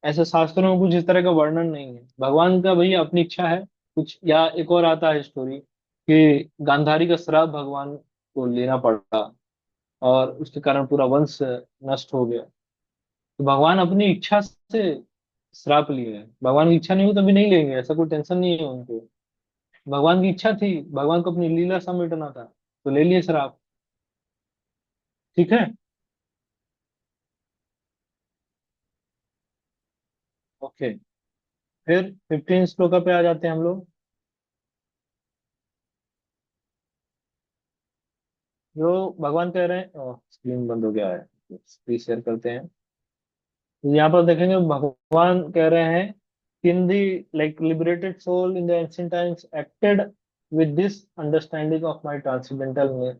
A: ऐसे शास्त्रों में कुछ इस तरह का वर्णन नहीं है, भगवान का भैया अपनी इच्छा है कुछ। या एक और आता है स्टोरी कि गांधारी का श्राप भगवान को लेना पड़ा, और उसके कारण पूरा वंश नष्ट हो गया। तो भगवान अपनी इच्छा से श्राप लिए हैं। भगवान की इच्छा नहीं हो तो भी नहीं लेंगे, ऐसा कोई टेंशन नहीं है उनको। भगवान की इच्छा थी, भगवान को अपनी लीला समेटना था, तो ले लिए श्राप। ठीक है, ओके। फिर 15 श्लोक पे आ जाते हैं हम लोग। जो भगवान कह रहे हैं, स्क्रीन बंद हो गया है, प्लीज शेयर करते हैं। तो यहाँ पर देखेंगे भगवान कह रहे हैं, in the like liberated soul in the ancient times acted with this understanding of my transcendental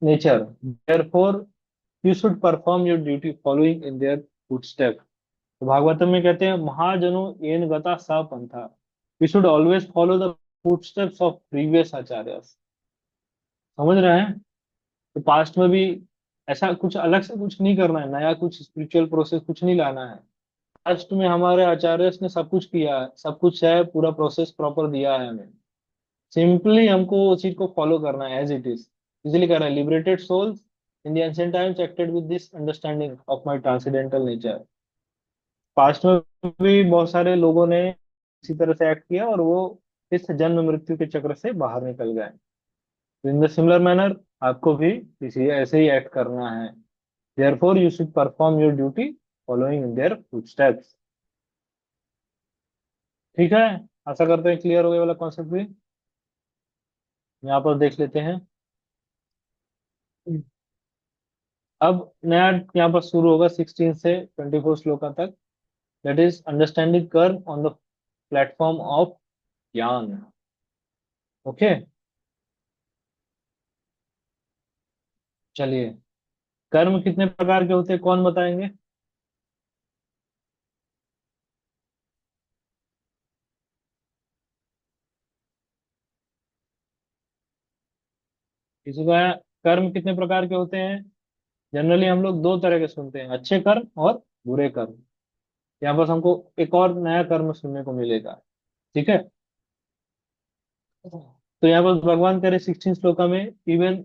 A: nature, therefore you should perform your duty following in their footsteps। तो भागवतम में कहते हैं, महाजनो येन गता सा पंथा, we should always follow the footsteps of previous acharyas. समझ रहे हैं। तो पास्ट में भी ऐसा कुछ अलग से कुछ नहीं करना है, नया कुछ स्पिरिचुअल प्रोसेस कुछ नहीं लाना है। पास्ट में हमारे आचार्य ने सब कुछ किया है, सब कुछ है, पूरा प्रोसेस प्रॉपर दिया है हमें। सिंपली हमको उस चीज को फॉलो करना है एज इट इज। इसलिए कह रहा है, liberated souls in the ancient times acted with this understanding of my transcendental nature. Past में भी बहुत सारे लोगों ने इसी तरह से एक्ट किया, और वो इस जन्म मृत्यु के चक्र से बाहर निकल गए। इन द सिमिलर मैनर आपको भी इसी ऐसे ही एक्ट करना है। Therefore you should perform your duty following in their footsteps. ठीक है, आशा करते हैं क्लियर हो गया वाला कॉन्सेप्ट भी। यहाँ पर देख लेते हैं। अब नया यहाँ पर शुरू होगा 16 से 24 श्लोका तक। दैट इज अंडरस्टैंडिंग कर्म ऑन द प्लेटफॉर्म ऑफ ज्ञान। ओके, चलिए। कर्म कितने प्रकार के होते हैं, कौन बताएंगे? किसी का कर्म कितने प्रकार के होते हैं? जनरली हम लोग दो तरह के सुनते हैं, अच्छे कर्म और बुरे कर्म। यहाँ पर हमको एक और नया कर्म सुनने को मिलेगा। ठीक है। तो यहाँ पर भगवान करे 16 श्लोका में इवन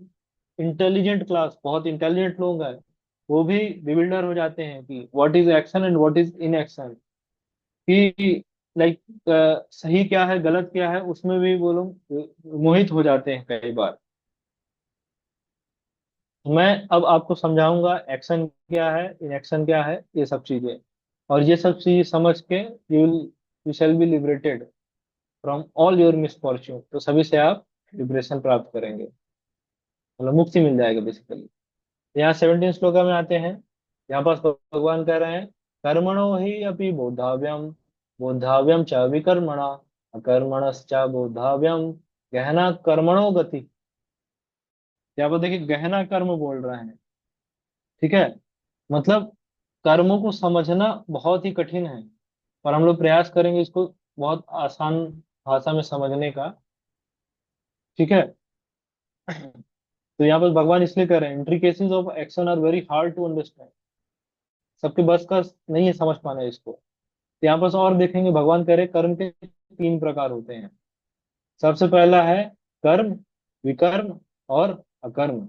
A: इंटेलिजेंट क्लास, बहुत इंटेलिजेंट लोग हैं, वो भी बिविल्डर हो जाते हैं कि what is action and what is in action. कि लाइक सही क्या है गलत क्या है, उसमें भी वो लोग मोहित हो जाते हैं कई बार। मैं अब आपको समझाऊंगा एक्शन क्या है, इन एक्शन क्या है, ये सब चीजें। और ये सब चीजें समझ के you shall be liberated from all your misfortune. तो सभी से आप लिबरेशन प्राप्त करेंगे, मतलब मुक्ति मिल जाएगा बेसिकली। यहाँ 17 श्लोका में आते हैं। यहाँ पर भगवान कह रहे हैं, कर्मणो ही अपि बोधाव्यम, बोधाव्यम च विकर्मणा, अकर्मणश्च बोधाव्यम, गहना कर्मणो गति। यहाँ पर देखिए गहना कर्म बोल रहे हैं। ठीक है। मतलब कर्मों को समझना बहुत ही कठिन है, पर हम लोग प्रयास करेंगे इसको बहुत आसान भाषा में समझने का। ठीक है। तो यहाँ पर भगवान इसलिए कह रहे हैं, intricacies of action are very hard to understand. सबके बस का नहीं है समझ पाना इसको। तो यहाँ पर और देखेंगे, भगवान कह रहे हैं, कर्म के तीन प्रकार होते हैं। सबसे पहला है कर्म, विकर्म और अकर्म।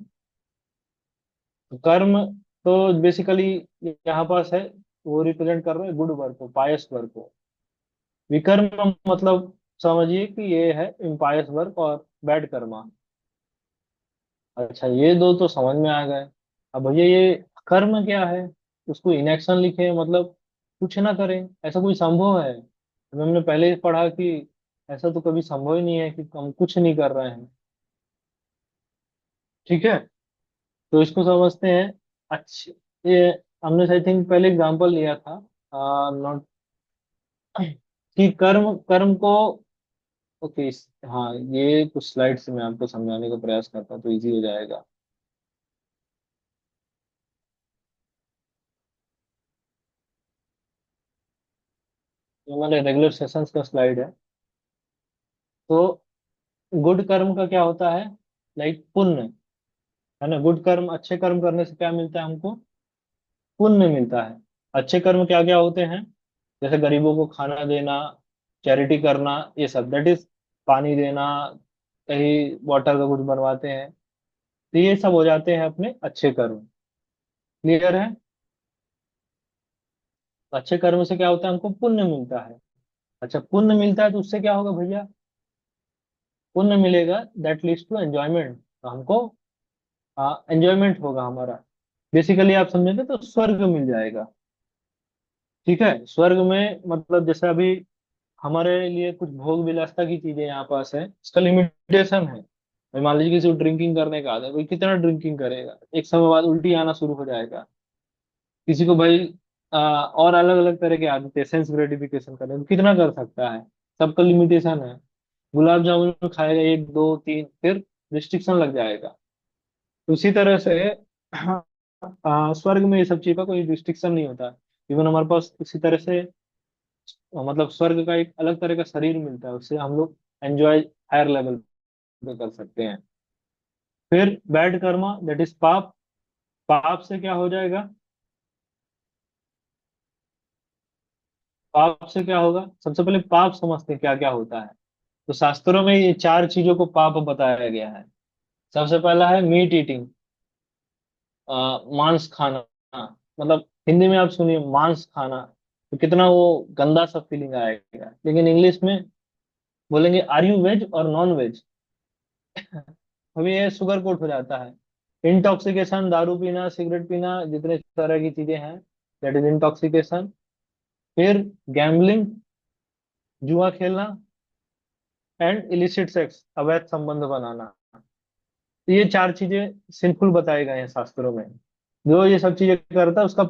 A: तो कर्म तो बेसिकली यहाँ पास है, वो रिप्रेजेंट कर रहे हैं गुड वर्क को, पायस वर्क को। विकर्म मतलब समझिए कि ये है इम्पायस वर्क और बैड कर्मा। अच्छा, ये दो तो समझ में आ गए। अब भैया ये कर्म क्या है? उसको इनएक्शन लिखे, मतलब कुछ ना करें, ऐसा कोई संभव है? हमने पहले ही पढ़ा कि ऐसा तो कभी संभव ही नहीं है कि हम कुछ नहीं कर रहे हैं। ठीक है। तो इसको समझते हैं। अच्छे, ये हमने आई थिंक पहले एग्जांपल लिया था, नॉट कि कर्म कर्म को। ओके, हाँ, ये कुछ स्लाइड से मैं आपको समझाने का प्रयास करता हूँ तो इजी हो जाएगा। ये हमारे रेगुलर सेशंस का स्लाइड है। तो गुड कर्म का क्या होता है? लाइक पुण्य, है ना। गुड कर्म, अच्छे कर्म करने से क्या मिलता है हमको? पुण्य मिलता है। अच्छे कर्म क्या क्या होते हैं? जैसे गरीबों को खाना देना, चैरिटी करना, ये सब, दैट इज पानी देना, कहीं वाटर का कुछ बनवाते हैं, तो ये सब हो जाते हैं अपने अच्छे कर्म। क्लियर है? तो अच्छे कर्म से क्या होता है, हमको पुण्य मिलता है। अच्छा, पुण्य मिलता है तो उससे क्या होगा भैया? पुण्य मिलेगा, दैट लीड्स टू एंजॉयमेंट। तो हमको एंजॉयमेंट होगा हमारा। बेसिकली आप समझेंगे तो स्वर्ग मिल जाएगा। ठीक है। स्वर्ग में मतलब जैसे अभी हमारे लिए कुछ भोग विलासता की चीजें यहाँ पास है, इसका लिमिटेशन है। भाई मान लीजिए किसी को ड्रिंकिंग करने का आदत है, भाई कितना ड्रिंकिंग करेगा, एक समय बाद उल्टी आना शुरू हो जाएगा। किसी को भाई और अलग अलग तरह की आदत है, सेंस ग्रेटिफिकेशन करने को, कितना कर सकता है? सबका लिमिटेशन है। गुलाब जामुन खाएगा एक दो तीन, फिर रिस्ट्रिक्शन लग जाएगा। उसी तरह से स्वर्ग में ये सब चीज का कोई रिस्ट्रिक्शन नहीं होता। इवन हमारे पास इसी तरह से मतलब स्वर्ग का एक अलग तरह का शरीर मिलता है, उससे हम लोग एंजॉय हायर लेवल पे कर सकते हैं। फिर बैड कर्मा, दैट इज पाप। पाप से क्या हो जाएगा? पाप से क्या होगा? सबसे पहले पाप समझते हैं क्या क्या होता है। तो शास्त्रों में ये चार चीजों को पाप बताया गया है। सबसे पहला है मीट ईटिंग, मांस खाना। मतलब हिंदी में आप सुनिए मांस खाना, तो कितना वो गंदा सा फीलिंग आएगा, लेकिन इंग्लिश में बोलेंगे आर यू वेज और नॉन वेज। अभी ये सुगर कोट हो जाता है। इंटॉक्सिकेशन, दारू पीना, सिगरेट पीना, जितने तरह की चीजें हैं, दैट इज इंटॉक्सिकेशन। फिर गैम्बलिंग, जुआ खेलना, एंड इलिसिट सेक्स, अवैध संबंध बनाना। तो ये चार चीजें सिंफुल बताए गए हैं शास्त्रों में। जो ये सब चीजें करता है उसका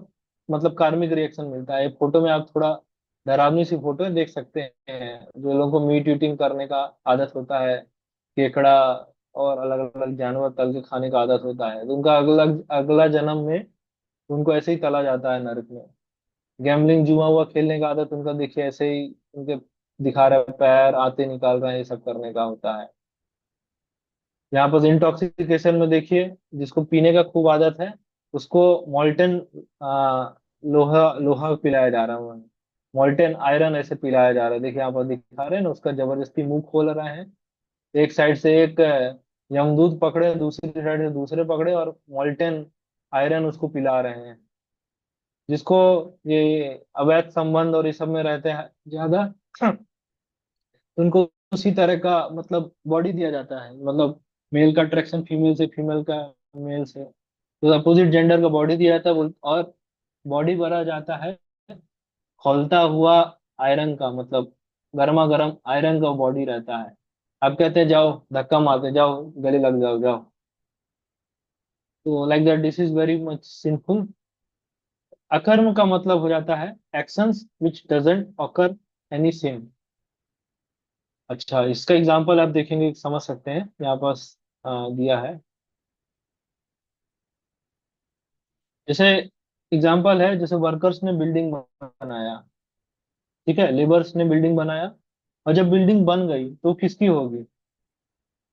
A: मतलब कार्मिक रिएक्शन मिलता है। फोटो में आप थोड़ा डरावनी सी फोटो है, देख सकते हैं। जो लोगों को मीट ईटिंग करने का आदत होता है, केकड़ा और अलग अलग जानवर तल के खाने का आदत होता है, तो उनका अगला अगला जन्म में उनको ऐसे ही तला जाता है नरक में। गैम्बलिंग जुआ हुआ खेलने का आदत उनका देखिए ऐसे ही उनके दिखा रहा है, पैर आते निकाल रहे हैं, ये सब करने का होता है। यहाँ पर इंटॉक्सिकेशन में देखिए, जिसको पीने का खूब आदत है उसको मॉल्टन लोहा लोहा पिलाया जा रहा है। मॉल्टन आयरन ऐसे पिलाया जा रहा है। देखिए यहाँ पर दिखा रहे हैं ना, उसका जबरदस्ती मुंह खोल रहा है। एक साइड से एक यमदूत पकड़े, दूसरी साइड से दूसरे पकड़े, और मॉल्टन आयरन उसको पिला रहे हैं। जिसको ये अवैध संबंध और इस सब में रहते हैं ज्यादा, उनको उसी तरह का मतलब बॉडी दिया जाता है। मतलब मेल का अट्रैक्शन फीमेल से, फीमेल का मेल से, तो अपोजिट जेंडर का बॉडी दिया जाता है। और बॉडी भरा जाता है खौलता हुआ आयरन का, मतलब गर्मा गर्म आयरन का बॉडी रहता है। आप कहते हैं जाओ धक्का मारते जाओ, गले लग जाओ जाओ। तो like that this is very much sinful. अकर्म का मतलब हो जाता है actions which doesn't occur any sin. अच्छा, इसका एग्जांपल आप देखेंगे समझ सकते हैं, यहाँ पास दिया है। जैसे एग्जांपल है, जैसे वर्कर्स ने बिल्डिंग बनाया, ठीक है, लेबर्स ने बिल्डिंग बनाया, और जब बिल्डिंग बन गई तो किसकी होगी?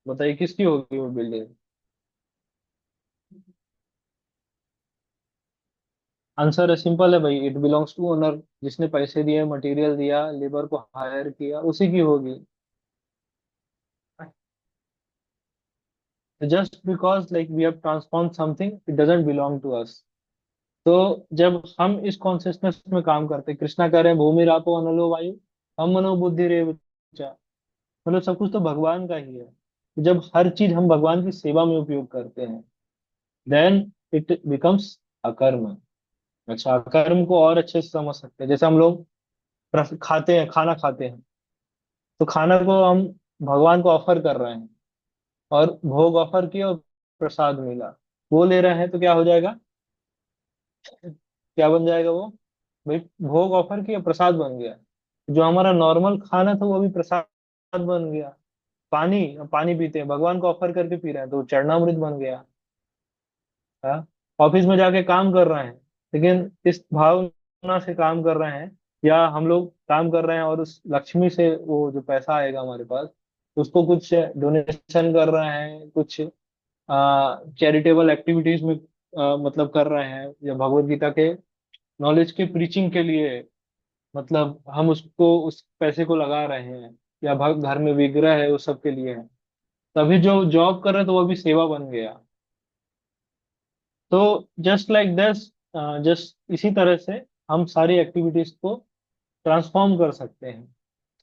A: बताइए किसकी होगी वो बिल्डिंग? आंसर है सिंपल है भाई, इट बिलोंग्स टू ओनर। जिसने पैसे दिए, मटेरियल दिया, लेबर को हायर किया, उसी की होगी। Just because like we have transform something, it doesn't belong to us. तो जब हम इस कॉन्शियसनेस में काम करते हैं, कृष्णा कह रहे हैं भूमि रापो अनलो वायु, हम मनोबुद्धि रे विचा, मतलब सब कुछ तो भगवान का ही है। जब हर चीज हम भगवान की सेवा में उपयोग करते हैं, देन इट बिकम्स अकर्म। अच्छा, अकर्म को और अच्छे से समझ सकते हैं। जैसे हम लोग खाते हैं, खाना खाते हैं, तो खाना को हम भगवान को ऑफर कर रहे हैं, और भोग ऑफर किया और प्रसाद मिला, वो ले रहे हैं, तो क्या हो जाएगा? क्या बन जाएगा वो? भाई भोग ऑफर किया, प्रसाद बन गया। जो हमारा नॉर्मल खाना था वो अभी प्रसाद बन गया। पानी, पानी पीते हैं, भगवान को ऑफर करके पी रहे हैं, तो वो चरणामृत बन गया। हाँ। ऑफिस में जाके काम कर रहे हैं, लेकिन इस भावना से काम कर रहे हैं, या हम लोग काम कर रहे हैं और उस लक्ष्मी से वो जो पैसा आएगा हमारे पास, उसको कुछ डोनेशन कर रहे हैं, कुछ चैरिटेबल एक्टिविटीज में मतलब कर रहे हैं, या भगवत गीता के नॉलेज के प्रीचिंग के लिए, मतलब हम उसको उस पैसे को लगा रहे हैं, या घर में विग्रह है उस सब के लिए है, तभी जो जॉब कर रहे हैं तो वो भी सेवा बन गया। तो जस्ट लाइक दिस, जस्ट इसी तरह से हम सारी एक्टिविटीज को ट्रांसफॉर्म कर सकते हैं।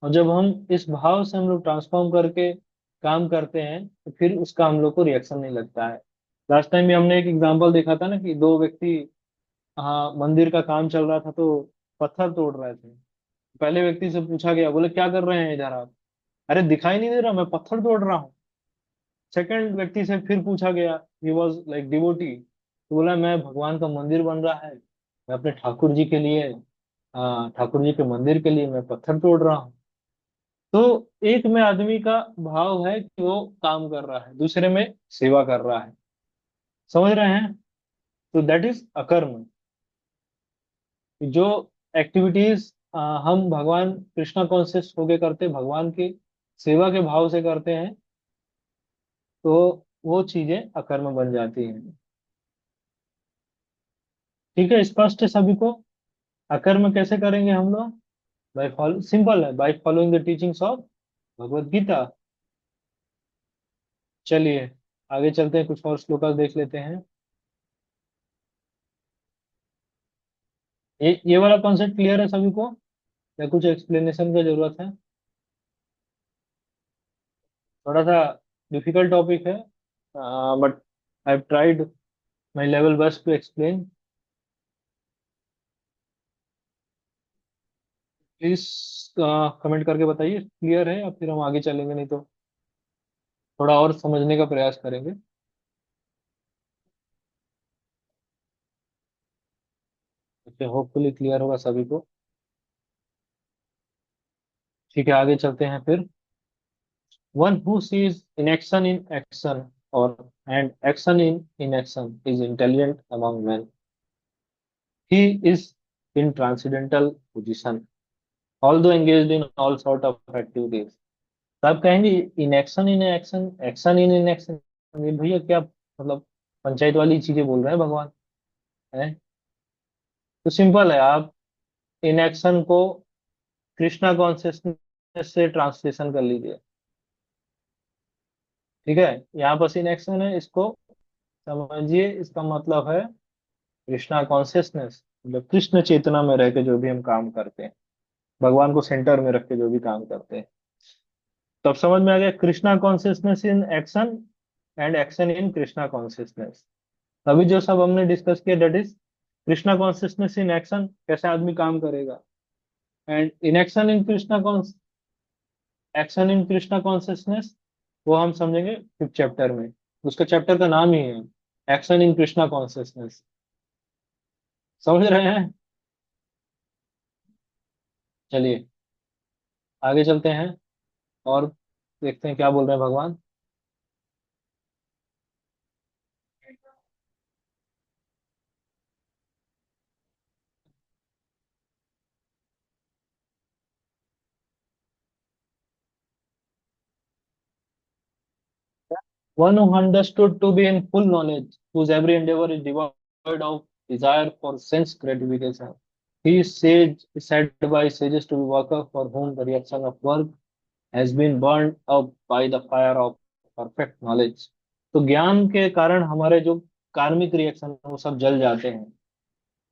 A: और जब हम इस भाव से हम लोग ट्रांसफॉर्म करके काम करते हैं, तो फिर उसका हम लोग को रिएक्शन नहीं लगता है। लास्ट टाइम भी हमने एक एग्जांपल देखा था ना, कि दो व्यक्ति, हाँ, मंदिर का काम चल रहा था तो पत्थर तोड़ रहे थे। पहले व्यक्ति से पूछा गया, बोले क्या कर रहे हैं इधर आप? अरे दिखाई नहीं दे रहा, मैं पत्थर तोड़ रहा हूँ। सेकंड व्यक्ति से फिर पूछा गया, ही वॉज लाइक डिवोटी, तो बोला मैं भगवान का मंदिर बन रहा है, मैं अपने ठाकुर जी के लिए, ठाकुर जी के मंदिर के लिए मैं पत्थर तोड़ रहा हूँ। तो एक में आदमी का भाव है कि वो काम कर रहा है, दूसरे में सेवा कर रहा है। समझ रहे हैं? तो दैट इज अकर्म। जो एक्टिविटीज हम भगवान कृष्णा कॉन्शियस होके करते, भगवान की सेवा के भाव से करते हैं, तो वो चीजें अकर्म बन जाती हैं। ठीक है, स्पष्ट है सभी को? अकर्म कैसे करेंगे हम लोग? बाय फॉलो, सिंपल है, by following the teachings of Bhagavad Gita. चलिए आगे चलते हैं, कुछ और श्लोकास देख लेते हैं। ये वाला कॉन्सेप्ट क्लियर है सभी को, या कुछ एक्सप्लेनेशन का जरूरत है? थोड़ा सा डिफिकल्ट टॉपिक है, but I have tried my level best to explain. Please comment करके बताइए क्लियर है, या फिर हम आगे चलेंगे, नहीं तो थोड़ा और समझने का प्रयास करेंगे। ओके, होपफुली क्लियर होगा सभी को। ठीक है, आगे चलते हैं फिर। One who sees in action और and action in inaction is intelligent among men. He is in transcendental position, although engaged in all sort of activities. तो आप कहेंगे inaction in action, action in inaction, ये भैया क्या मतलब पंचायत वाली चीजें बोल रहे हैं भगवान है? तो सिंपल है, आप इनएक्शन को कृष्णा कॉन्शियसनेस से ट्रांसलेशन कर लीजिए। ठीक है, यहाँ पर इनएक्शन है, इसको समझिए, इसका मतलब है कृष्णा कॉन्शियसनेस, मतलब कृष्ण चेतना में रह के जो भी हम काम करते हैं, भगवान को सेंटर में रख के जो भी काम करते हैं। तो अब समझ में आ गया, Krishna consciousness in action and action in Krishna consciousness. अभी जो सब हमने डिस्कस किया, that is Krishna consciousness in action, कैसे आदमी काम करेगा, and in action in Krishna action in Krishna consciousness, वो हम समझेंगे फिफ्थ चैप्टर में। उसका चैप्टर का नाम ही है एक्शन इन कृष्णा कॉन्शियसनेस। समझ रहे हैं? चलिए आगे चलते हैं और देखते हैं क्या बोल रहे हैं भगवान। One who understood to be in full knowledge, whose every endeavor is devoid of desire for sense gratification. He is said by sages to be worker for whom the reaction of work has been burned up by the fire of perfect knowledge. तो ज्ञान के कारण हमारे जो कार्मिक reaction है वो सब जल जाते हैं।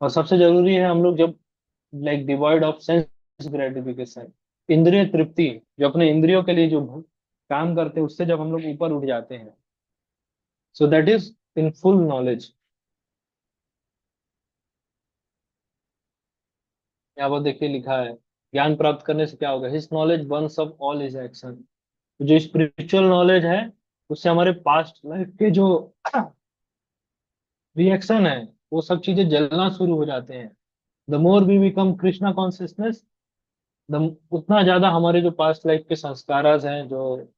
A: और सबसे जरूरी है, हम लोग जब like devoid of sense gratification, इंद्रिय तृप्ति, जो अपने इंद्रियों के लिए जो काम करते हैं उससे जब हम लोग ऊपर उठ जाते हैं, so that is in full knowledge. यहाँ पर देखिए लिखा है, ज्ञान प्राप्त करने से क्या होगा, his knowledge Burns up all his action. जो स्पिरिचुअल नॉलेज है उससे हमारे पास्ट लाइफ के जो रिएक्शन है वो सब चीजें जलना शुरू हो जाते हैं। The more we become Krishna consciousness, the उतना ज्यादा हमारे जो पास्ट लाइफ के संस्कार हैं, जो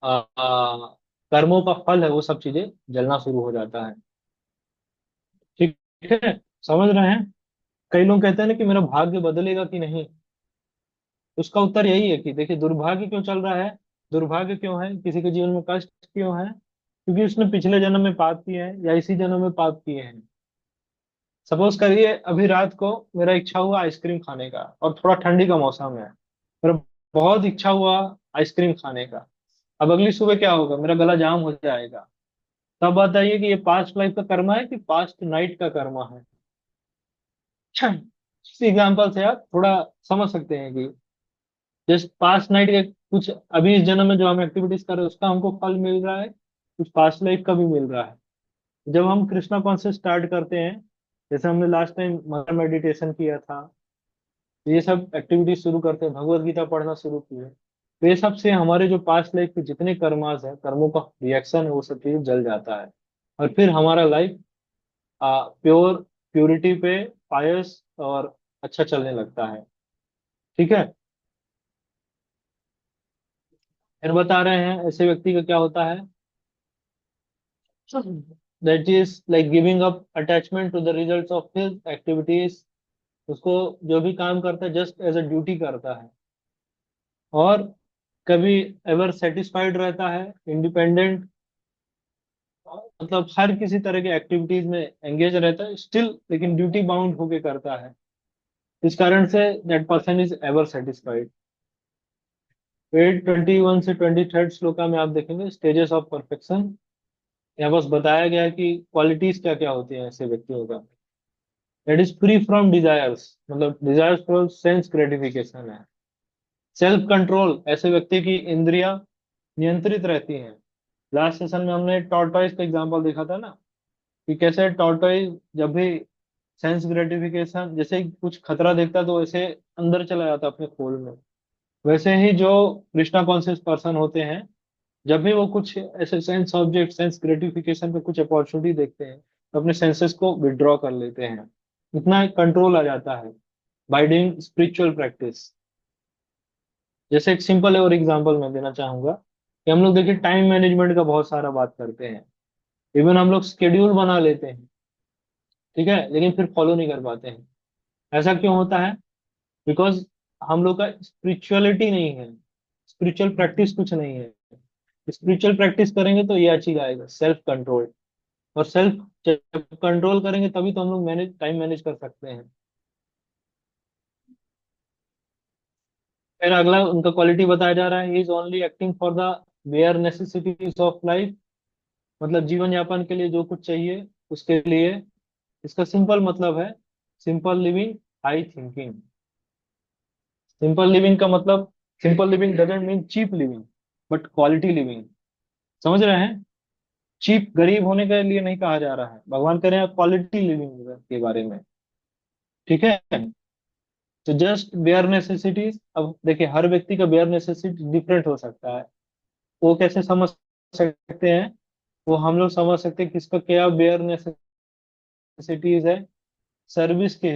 A: आ, आ, कर्मों का फल है, वो सब चीजें जलना शुरू हो जाता है। ठीक है, समझ रहे हैं? कई लोग कहते हैं ना कि मेरा भाग्य बदलेगा कि नहीं। उसका उत्तर यही है कि देखिए, दुर्भाग्य क्यों चल रहा है, दुर्भाग्य क्यों है, किसी के जीवन में कष्ट क्यों है, क्योंकि उसने पिछले जन्म में पाप किए हैं या इसी जन्म में पाप किए हैं। सपोज करिए अभी रात को मेरा इच्छा हुआ आइसक्रीम खाने का, और थोड़ा ठंडी का मौसम है, मेरा बहुत इच्छा हुआ आइसक्रीम खाने का। अब अगली सुबह क्या होगा, मेरा गला जाम हो जाएगा। तब बताइए कि ये पास्ट लाइफ का कर्मा है कि पास्ट नाइट का कर्मा है? इस एग्जाम्पल से आप थोड़ा समझ सकते हैं कि जस्ट पास्ट नाइट के कुछ अभी इस जन्म में जो हम एक्टिविटीज कर रहे हैं उसका हमको फल मिल रहा है, कुछ पास्ट लाइफ का भी मिल रहा है। जब हम कृष्णा कॉन्शियस स्टार्ट करते हैं, जैसे हमने लास्ट टाइम मगर मेडिटेशन किया था, तो ये सब एक्टिविटीज शुरू करते हैं, भगवत गीता पढ़ना शुरू किए, तो ये सब से हमारे जो पास्ट लाइफ के जितने कर्मास है, कर्मों का रिएक्शन है, वो सब चीज जल जाता है। और फिर हमारा लाइफ प्योर, प्योरिटी पे, पायस और अच्छा चलने लगता है। ठीक है, फिर बता रहे हैं ऐसे व्यक्ति का क्या होता है, that is like giving up attachment to the results of his activities. उसको जो भी काम करता है जस्ट एज अ ड्यूटी करता है, और कभी एवर सेटिस्फाइड रहता है, इंडिपेंडेंट, मतलब हर किसी तरह के एक्टिविटीज में एंगेज रहता है स्टिल, लेकिन ड्यूटी बाउंड होके करता है। इस कारण say that person is ever satisfied. 821 से 23rd श्लोका में आप देखेंगे स्टेजेस ऑफ परफेक्शन। यहाँ बस बताया गया है कि क्वालिटीज क्या क्या होती हैं ऐसे व्यक्तियों का। That is free from desires, मतलब डिजायर्स फ्रॉम सेंस ग्रेटिफिकेशन है। सेल्फ कंट्रोल, ऐसे व्यक्ति की इंद्रियां नियंत्रित रहती हैं। लास्ट सेशन में हमने टॉर्टोइज का एग्जांपल देखा था ना, कि कैसे टॉर्टोइज जब भी सेंस ग्रेटिफिकेशन, जैसे ही कुछ खतरा देखता तो वैसे अंदर चला जाता अपने खोल में। वैसे ही जो कृष्णा कॉन्शियस पर्सन होते हैं, जब भी वो कुछ ऐसे सेंस ऑब्जेक्ट, सेंस ग्रेटिफिकेशन पे कुछ अपॉर्चुनिटी देखते हैं, तो अपने सेंसेस को विड्रॉ कर लेते हैं। इतना कंट्रोल आ जाता है बाय डूइंग स्पिरिचुअल प्रैक्टिस। जैसे एक सिंपल और एग्जांपल मैं देना चाहूंगा कि हम लोग देखिए टाइम मैनेजमेंट का बहुत सारा बात करते हैं। इवन हम लोग स्केड्यूल बना लेते हैं, ठीक है, लेकिन फिर फॉलो नहीं कर पाते हैं। ऐसा क्यों होता है? बिकॉज हम लोग का स्पिरिचुअलिटी नहीं है, स्पिरिचुअल प्रैक्टिस कुछ नहीं है। स्पिरिचुअल प्रैक्टिस करेंगे तो ये अचीव आएगा, सेल्फ कंट्रोल। और सेल्फ जब कंट्रोल करेंगे तभी तो हम लोग मैनेज टाइम मैनेज कर सकते हैं। फिर अगला उनका क्वालिटी बताया जा रहा है, he is only acting for the bare necessities of life. मतलब जीवन यापन के लिए जो कुछ चाहिए उसके लिए। इसका सिंपल मतलब है simple living, high thinking. Simple living का मतलब, simple living doesn't mean cheap living, but quality living. समझ रहे हैं? चीप गरीब होने के लिए नहीं कहा जा रहा है, भगवान कह रहे हैं क्वालिटी लिविंग के बारे में। ठीक है। तो जस्ट बेयर नेसेसिटीज, अब देखिए हर व्यक्ति का बेयर नेसेसिटी डिफरेंट हो सकता है। वो कैसे समझ सकते हैं? वो हम लोग समझ सकते हैं किसका क्या बेयर नेसेसिटीज है, सर्विस के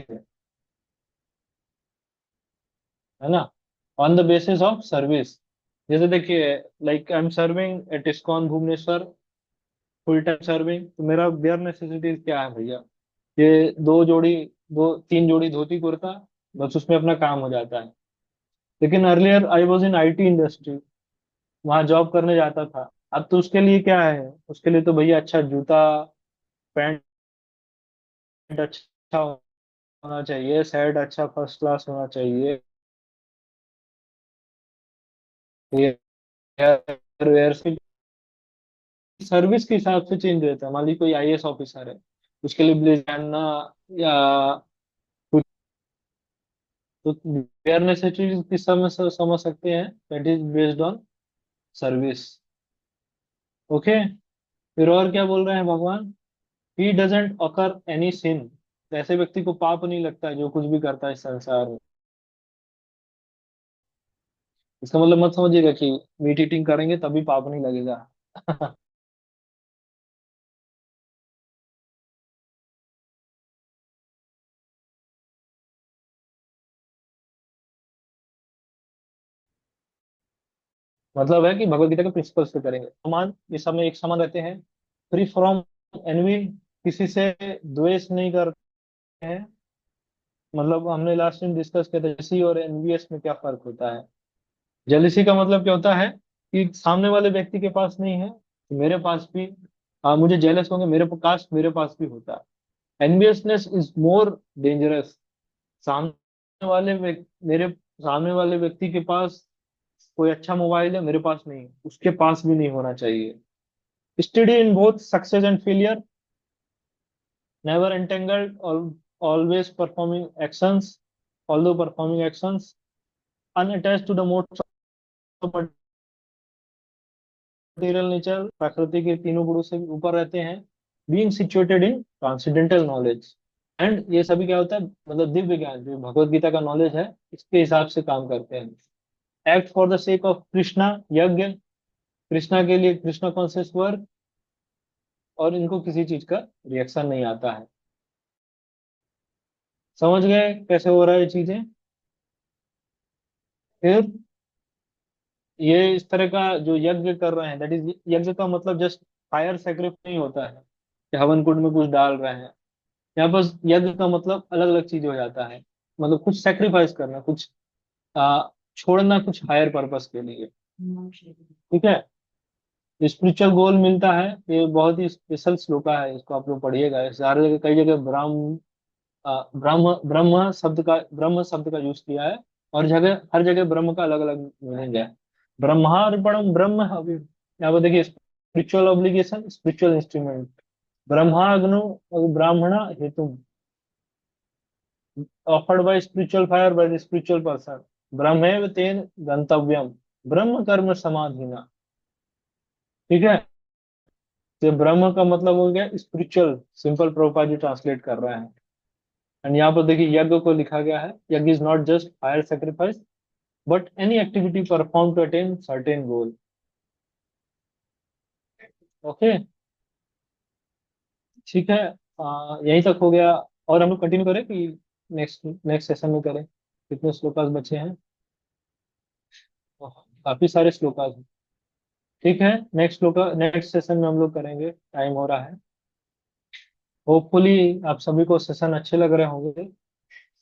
A: है ना, on the basis of service. जैसे देखिए, like I am serving at ISKCON Bhubaneswar, full time serving, तो मेरा बेयर नेसेसिटीज क्या है भैया? ये दो तीन जोड़ी धोती कुर्ता, बस उसमें अपना काम हो जाता है। लेकिन earlier I was in IT industry, वहां जॉब करने जाता था। अब तो उसके लिए क्या है? उसके लिए तो भैया अच्छा जूता, पैंट अच्छा होना चाहिए, शर्ट अच्छा फर्स्ट क्लास होना चाहिए, हेयर वेयर से सर्विस के हिसाब से चेंज रहता है। मान लीजिए कोई आईएएस ऑफिसर है, उसके लिए ब्लेजर पहनना या कुछ, तो वेयर नेसेसिटीज किस समय से समझ सकते हैं? That is based on service. Okay. फिर और क्या बोल रहे हैं भगवान? ही डजेंट अकर एनी सिन। ऐसे व्यक्ति को पाप नहीं लगता है जो कुछ भी करता है इस संसार में। इसका मतलब मत समझिएगा कि मीट ईटिंग करेंगे तभी पाप नहीं लगेगा। मतलब है कि भगवत गीता के प्रिंसिपल्स पे करेंगे। समान, ये सब में एक समान रहते हैं। फ्री फ्रॉम एनवी, किसी से द्वेष नहीं करते हैं। मतलब हमने लास्ट टाइम डिस्कस किया था जेलसी और एनवीएस में क्या फर्क होता है। जेलसी का मतलब क्या होता है कि सामने वाले व्यक्ति के पास नहीं है तो मेरे पास भी, मुझे जेलस होंगे, मेरे पास भी होता है। Enviousness is more dangerous. मेरे सामने वाले व्यक्ति के पास कोई अच्छा मोबाइल है, मेरे पास नहीं, उसके पास भी नहीं होना चाहिए। Study in both success and failure, never entangled, always performing actions, although performing actions, unattached to the modes of material nature, प्रकृति के तीनों गुणों से भी ऊपर रहते हैं। Being situated in transcendental knowledge, and ये सभी क्या होता है, मतलब दिव्य ज्ञान जो भगवत गीता का नॉलेज है इसके हिसाब से काम करते हैं। Act for the sake of Krishna, यज्ञ, कृष्णा के लिए, कृष्णा कॉन्शियस वर्क, और इनको किसी चीज का रिएक्शन नहीं आता है। समझ गए कैसे हो रहा है ये चीजें? फिर ये इस तरह का जो यज्ञ कर रहे हैं, दैट इज, यज्ञ का मतलब जस्ट फायर सेक्रिफाइस नहीं होता है कि हवन कुंड में कुछ डाल रहे हैं। यहाँ पर यज्ञ का मतलब अलग अलग चीज हो जाता है। मतलब कुछ सेक्रीफाइस करना, कुछ छोड़ना, कुछ हायर पर्पस के लिए। ठीक है। स्पिरिचुअल गोल मिलता है, ये बहुत ही स्पेशल श्लोका है, इसको आप लोग पढ़िएगा। इस हर जगह, कई जगह ब्रह्म शब्द का यूज किया है। और जगह, हर जगह ब्रह्म का अलग अलग मीनिंग है। ब्रह्मार्पणम ब्रह्म हवि, यहाँ पर देखिए स्पिरिचुअल ऑब्लिगेशन, स्पिरिचुअल इंस्ट्रूमेंट, ब्रह्माग्नो ब्राह्मणा हेतु, offered by spiritual fire by the spiritual person, ब्रह्मेव तेन गंतव्यम, ब्रह्म कर्म समाधिना। ठीक है। तो ब्रह्म का मतलब हो गया spiritual, simple Prabhupada ji translate कर रहे हैं। एंड यहाँ पर देखिए यज्ञ को लिखा गया है, yajna is not just fire sacrifice but any activity perform to attain certain goal. Okay. ठीक है। यहीं तक हो गया और हम लोग कंटिन्यू करें कि नेक्स्ट नेक्स्ट सेशन में करें? कितने श्लोकास बचे हैं? ओह, काफी सारे श्लोकास हैं। ठीक है, नेक्स्ट सेशन में हम लोग करेंगे, टाइम हो रहा है। होपफुली आप सभी को सेशन अच्छे लग रहे होंगे।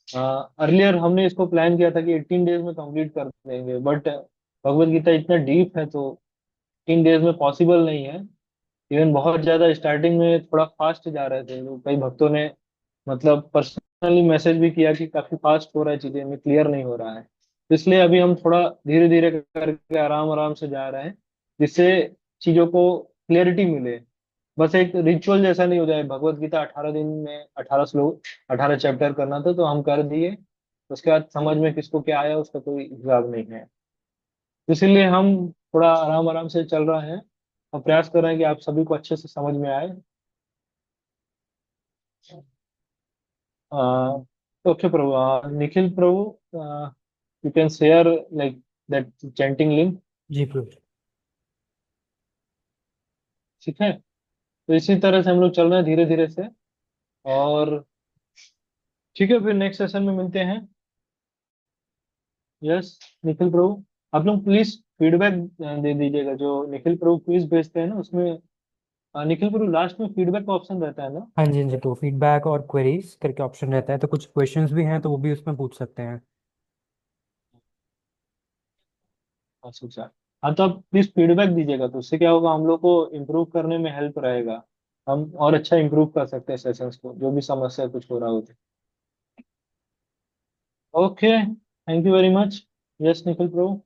A: अर्लियर हमने इसको प्लान किया था कि 18 डेज में कंप्लीट कर देंगे, बट भगवत गीता इतना डीप है तो 18 डेज में पॉसिबल नहीं है। इवन बहुत ज्यादा स्टार्टिंग में थोड़ा फास्ट जा रहे थे, तो कई भक्तों ने मतलब पर्सनली मैसेज भी किया कि काफी फास्ट हो रहा है, चीजें में क्लियर नहीं हो रहा है। तो इसलिए अभी हम थोड़ा धीरे धीरे करके आराम आराम से जा रहे हैं, जिससे चीजों को क्लियरिटी मिले। बस एक रिचुअल जैसा नहीं हो जाए, भगवत गीता 18 दिन में 18 श्लोक 18 चैप्टर करना था तो हम कर दिए, उसके बाद समझ में किसको क्या आया उसका कोई हिसाब नहीं है। इसीलिए हम थोड़ा आराम आराम से चल रहे हैं और प्रयास कर रहे हैं कि आप सभी को अच्छे से समझ में आए। ओके प्रभु, निखिल प्रभु, you can share like that chanting link.
B: जी प्रभु।
A: ठीक है, तो इसी तरह से हम लोग चल रहे हैं धीरे धीरे से। और ठीक है, फिर नेक्स्ट सेशन में मिलते हैं। यस, निखिल प्रभु, आप लोग प्लीज फीडबैक दे दीजिएगा। जो निखिल प्रभु क्विज भेजते हैं ना उसमें, निखिल प्रभु लास्ट में फीडबैक का ऑप्शन रहता है ना?
B: हाँ जी, हाँ जी, तो फीडबैक और क्वेरीज करके ऑप्शन रहता है, तो कुछ क्वेश्चंस भी हैं तो वो भी उसमें पूछ सकते हैं।
A: अच्छा अच्छा। हाँ, तो आप प्लीज फीडबैक दीजिएगा, तो उससे क्या होगा, हम लोग को इम्प्रूव करने में हेल्प रहेगा। हम और अच्छा इम्प्रूव कर सकते हैं सेशंस को, जो भी समस्या कुछ हो रहा हो तो। Okay, thank you very much. Yes Nikhil Prabhu.